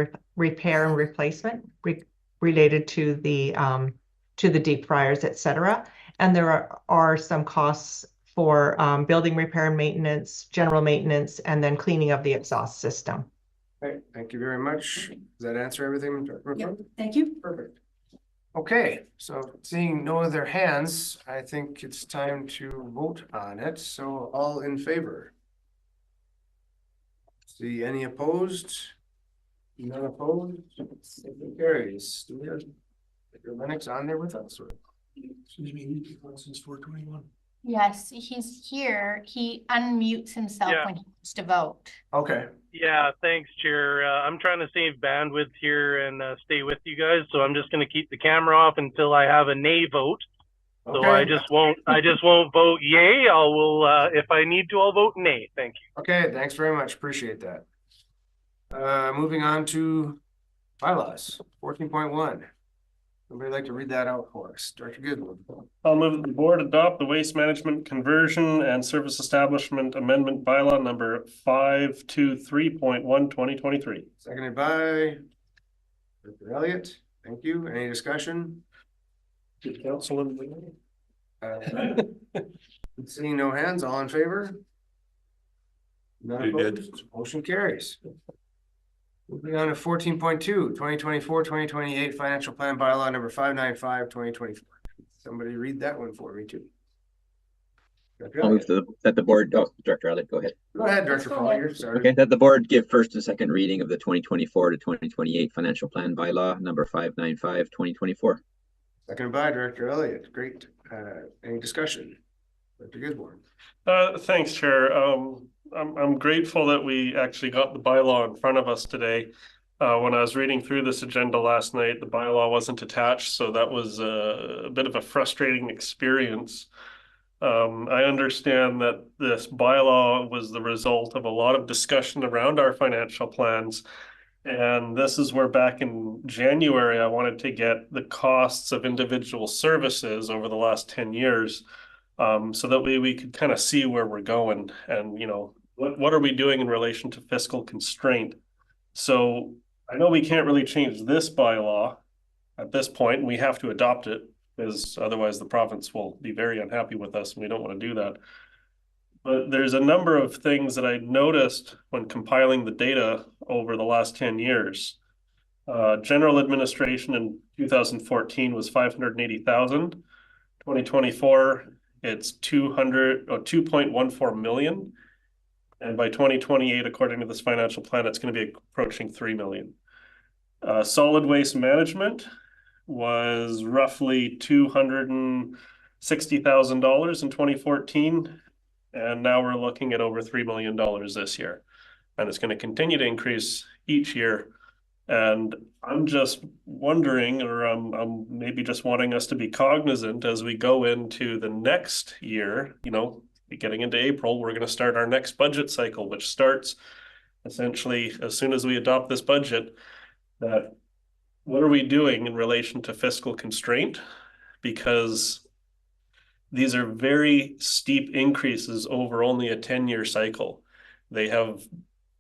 replacement related to the deep fryers, etc. And there are some costs for building repair and maintenance, general maintenance, and then cleaning of the exhaust system. Okay, thank you very much. Does that answer everything? Yeah, thank you. Perfect. Okay, so seeing no other hands, I think it's time to vote on it. So all in favor? See any opposed? None opposed? It carries. Do we have Lennox on there with us? Or? Excuse me, since 421. Yes, he's here. He unmutes himself when he wants to vote. Okay. Yeah, thanks, Chair. I'm trying to save bandwidth here and stay with you guys, so I'm just going to keep the camera off until I have a nay vote. So I just won't vote yay. If I need to, I'll vote nay. Thank you. Okay, thanks very much. Appreciate that. Moving on to bylaws 14.1. Somebody like to read that out for us? Director Goodwin. I'll move that the board adopt the Waste Management Conversion and Service Establishment Amendment Bylaw number 523.1 2023. Seconded by Director Elliott. Thank you. Any discussion? Good council. Seeing no hands, all in favor? None opposed. Motion carries. Moving on to 14.2, 2024-2028 Financial Plan Bylaw number 595-2024. Somebody read that one for me too. I'll move that the board, Director Elliott, go ahead. Go ahead, Director Powell. Sorry. Okay, that the board give first and second reading of the 2024 to 2028 Financial Plan Bylaw number 595-2024. Seconded by Director Elliott. Great. Any discussion? Director Goodwin. Thanks, Chair. I'm grateful that we actually got the bylaw in front of us today. When I was reading through this agenda last night, the bylaw wasn't attached, so that was a bit of a frustrating experience. I understand that this bylaw was the result of a lot of discussion around our financial plans. And this is where back in January, I wanted to get the costs of individual services over the last 10 years. So that we could kind of see where we're going and, you know, what are we doing in relation to fiscal constraint? So I know we can't really change this bylaw at this point, and we have to adopt it because otherwise the province will be very unhappy with us and we don't want to do that. But there's a number of things that I noticed when compiling the data over the last 10 years. General administration in 2014 was 580,000. 2024, it's 2.14 million. And by 2028, according to this financial plan, it's going to be approaching 3 million. Solid waste management was roughly $260,000 in 2014. And now we're looking at over $3 million this year. And it's going to continue to increase each year. And I'm just wondering, or I'm maybe just wanting us to be cognizant as we go into the next year, you know, getting into April, we're going to start our next budget cycle, which starts essentially as soon as we adopt this budget, that what are we doing in relation to fiscal constraint? Because these are very steep increases over only a 10-year cycle. They have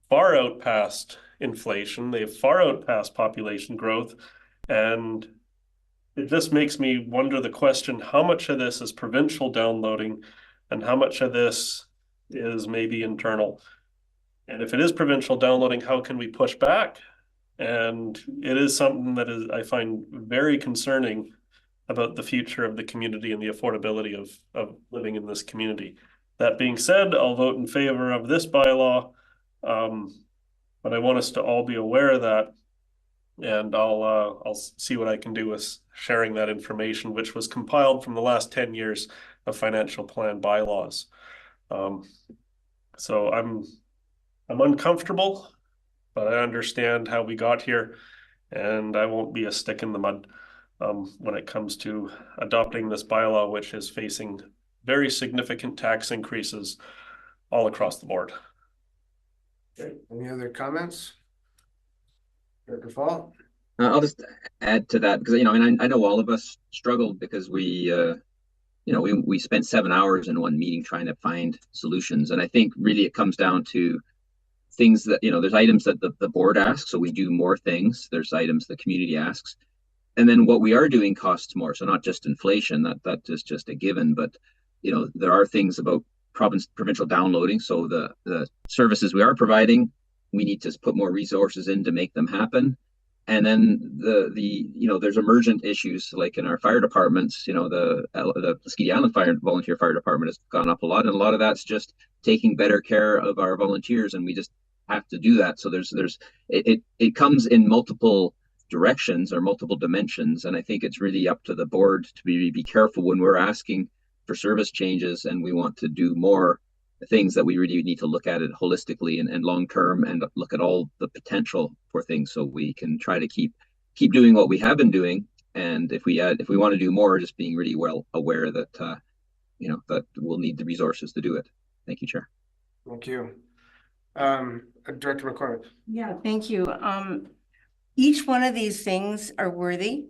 far outpaced inflation. They have far outpaced population growth. And it just makes me wonder the question, how much of this is provincial downloading and how much of this is maybe internal? And if it is provincial downloading, how can we push back? And it is something that I find very concerning about the future of the community and the affordability of living in this community. That being said, I'll vote in favor of this bylaw, but I want us to all be aware of that, and I'll see what I can do with sharing that information, which was compiled from the last 10 years of financial plan bylaws. So I'm uncomfortable, but I understand how we got here. And I won't be a stick in the mud when it comes to adopting this bylaw, which is facing very significant tax increases all across the board. Okay, any other comments? Director Fall? I'll just add to that because, you know, and I know all of us struggled because we spent 7 hours in one meeting trying to find solutions. And I think really it comes down to things that, you know, there's items that the board asks, so we do more things. There's items the community asks. And then what we are doing costs more. So not just inflation, that is just a given, but, you know, there are things about provincial downloading. So the services we are providing, we need to put more resources in to make them happen. And then there's emergent issues like in our fire departments. You know, the Skeety Island volunteer fire department has gone up a lot, and a lot of that's just taking better care of our volunteers, and we just have to do that. So it comes in multiple directions or multiple dimensions, and I think it's really up to the board to be careful when we're asking for service changes and we want to do more things, that we really need to look at it holistically and long term, and look at all the potential for things, so we can try to keep doing what we have been doing. And if we want to do more, just being really well aware that that we'll need the resources to do it. Thank you, Chair. Thank you. Director McCormick. Yeah, thank you. Each one of these things are worthy.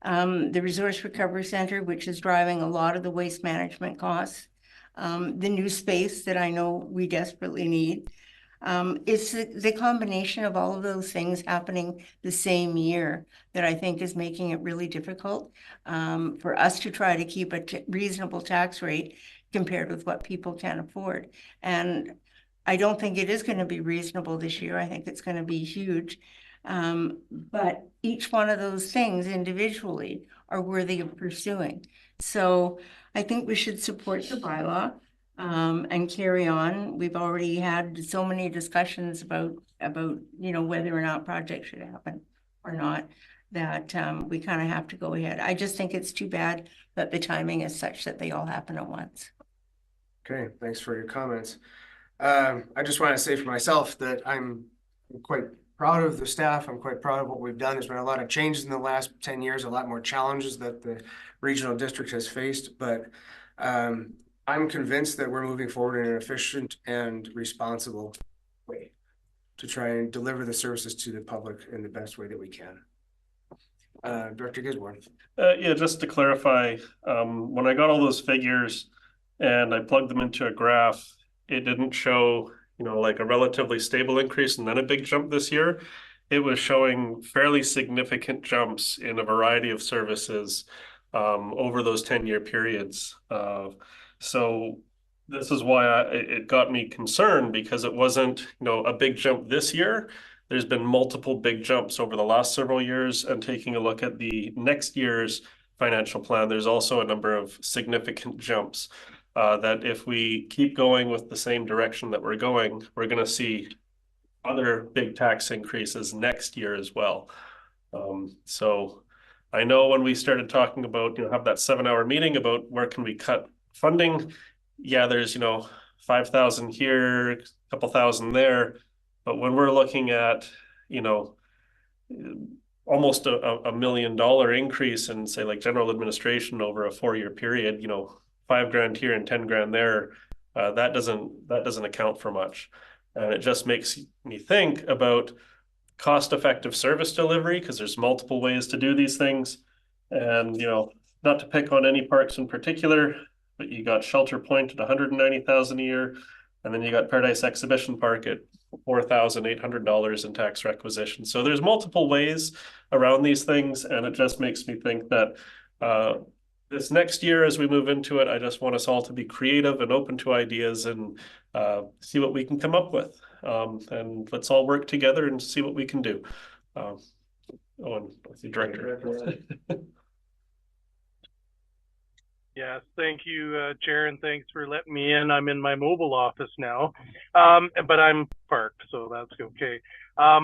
The Resource Recovery Center, which is driving a lot of the waste management costs. The new space that I know we desperately need. It's the combination of all of those things happening the same year that I think is making it really difficult for us to try to keep a reasonable tax rate compared with what people can afford. And I don't think it is going to be reasonable this year. I think it's going to be huge. But each one of those things individually are worthy of pursuing. So I think we should support the bylaw and carry on. We've already had so many discussions about whether or not projects should happen or not, that we kind of have to go ahead. I just think it's too bad that the timing is such that they all happen at once. Okay, thanks for your comments. I just want to say for myself that I'm quite proud of the staff. I'm quite proud of what we've done. There's been a lot of changes in the last 10 years, a lot more challenges that the regional district has faced, but I'm convinced that we're moving forward in an efficient and responsible way to try and deliver the services to the public in the best way that we can. Director Gisborne. Yeah, just to clarify, when I got all those figures and I plugged them into a graph, it didn't show, like a relatively stable increase and then a big jump this year. It was showing fairly significant jumps in a variety of services over those 10-year periods. So this is why it got me concerned, because it wasn't, a big jump this year. There's been multiple big jumps over the last several years, and taking a look at the next year's financial plan, there's also a number of significant jumps that if we keep going with the same direction that we're going, we're going to see other big tax increases next year as well. So I know when we started talking about, have that 7-hour meeting about where can we cut funding, yeah, there's, 5,000 here, a couple thousand there. But when we're looking at, almost a $1 million increase in, say, like general administration over a 4-year period, $5,000 here and 10 grand there, that doesn't account for much. And it just makes me think about cost-effective service delivery, because there's multiple ways to do these things. And, not to pick on any parks in particular, but you got Shelter Point at $190,000 a year, and then you got Paradise Exhibition Park at $4,800 in tax requisition. So there's multiple ways around these things, and it just makes me think that this next year, as we move into it, I just want us all to be creative and open to ideas and see what we can come up with. And let's all work together and see what we can do. And with the director. Yes, thank you, Chair, and thanks for letting me in. I'm in my mobile office now, but I'm parked, so that's okay. I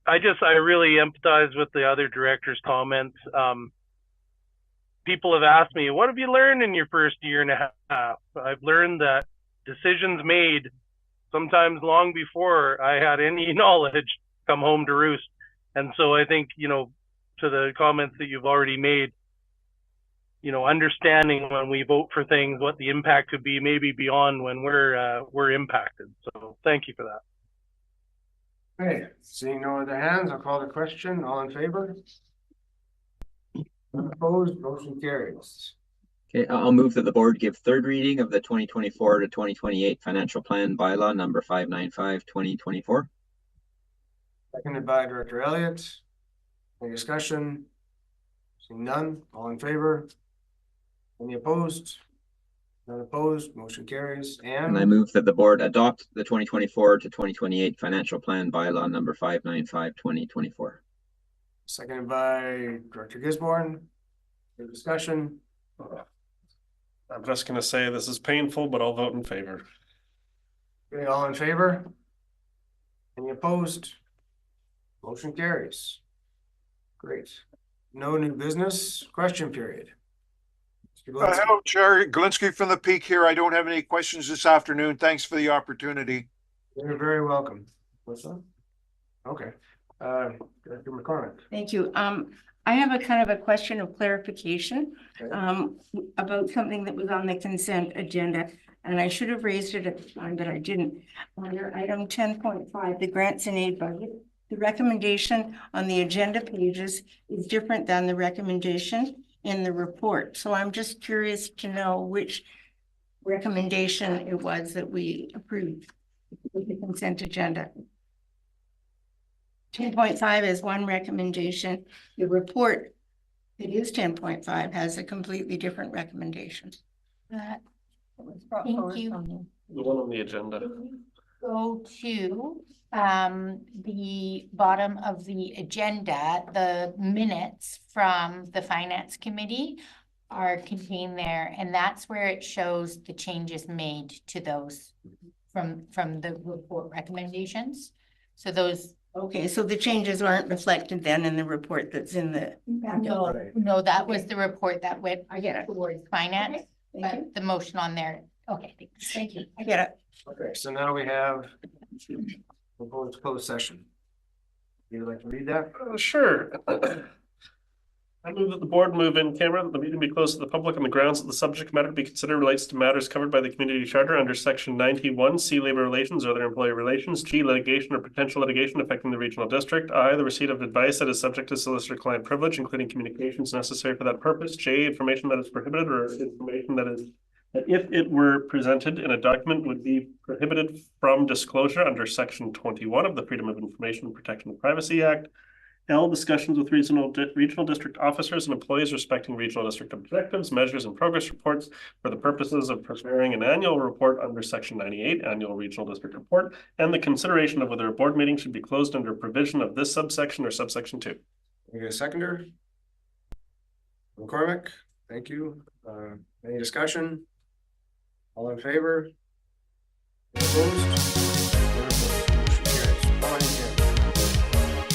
really empathize with the other director's comments. People have asked me, what have you learned in your first year and a half? I've learned that decisions made sometimes long before I had any knowledge come home to roost. And so I think, you know, to the comments that you've already made, you know, understanding when we vote for things, what the impact could be, maybe beyond when we're impacted. So thank you for that. Okay, seeing no other hands, I'll call the question. All in favor? Opposed, motion carries. Okay, I'll move that the board give third reading of the 2024 to 2028 financial plan bylaw number 595/2024. Seconded by Director Elliott. Any discussion? Seeing none, all in favor? Any opposed? None opposed, motion carries. And I move that the board adopt the 2024 to 2028 financial plan bylaw number 595/2024. Seconded by Director Gisborne. Any discussion? I'm just gonna say this is painful, but I'll vote in favor. Okay, all in favor? Any opposed? Motion carries. Great. No new business, question period. Hello, Chair Galinsky from the Peak here. I don't have any questions this afternoon. Thanks for the opportunity. You're very welcome. What's that? Okay. Director McCormick. Thank you. I have a kind of a question of clarification Okay. about something that was on the consent agenda, and I should have raised it at the time, but I didn't. Under item 10.5, the grants and aid budget, the recommendation on the agenda pages is different than the recommendation in the report. So I'm just curious to know which recommendation it was that we approved with the consent agenda. 10.5 is one recommendation. The report that is 10.5 has a completely different recommendation. That, was brought Thank forward you. from The one on the agenda. go to the bottom of the agenda, the minutes from the finance committee are contained there, and that's where it shows the changes made to those from the report recommendations. So those, Okay, so the changes aren't reflected then in the report that's in the. no, that was the report that went I get it. towards finance, Thank you. but the motion on there. Okay, Thank you. I get it. Okay, so now we have proposed closed session. You'd like to read that? Sure. I move that the board move in camera, that the meeting be closed to the public on the grounds that the subject matter to be considered relates to matters covered by the community charter under section 91, C, labor relations or other employee relations, G, litigation or potential litigation affecting the regional district, I, the receipt of advice that is subject to solicitor-client privilege, including communications necessary for that purpose, J, information that is prohibited or information that if it were presented in a document would be prohibited from disclosure under section 21 of the Freedom of Information and Protection of Privacy Act. L, discussions with regional district officers and employees respecting regional district objectives, measures, and progress reports for the purposes of preparing an annual report under section 98, annual regional district report, and the consideration of whether a board meeting should be closed under provision of this subsection or subsection 2. We get a seconder? McCormick, thank you. Any discussion? All in favor? Any opposed? Motion carries. Fine, yeah.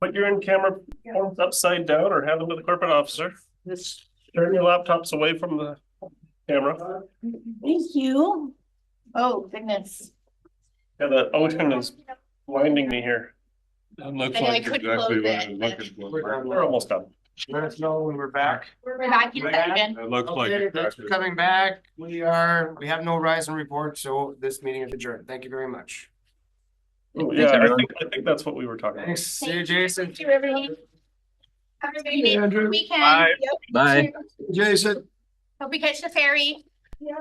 Put your in-camera phones upside down or hand them to the corporate officer. Just turn your laptops away from the camera. Thank you. Oh, goodness. Yeah, the ocean is blinding me here. That looks I know I like couldn't exactly close what it, I'm but- looking for. We're almost done. Let us know when we're back. We're back in session. It looks like. Okay, thanks for coming back. We have no rise and report, so this meeting is adjourned. Thank you very much. Oh, Thanks, yeah, everyone. I think that's what we were talking about. Thanks. See you, Jason. Thank you, everyone. Have a great Andrew. weekend. Bye. Yep. Bye. Jason. Hope we catch the ferry. Yeah.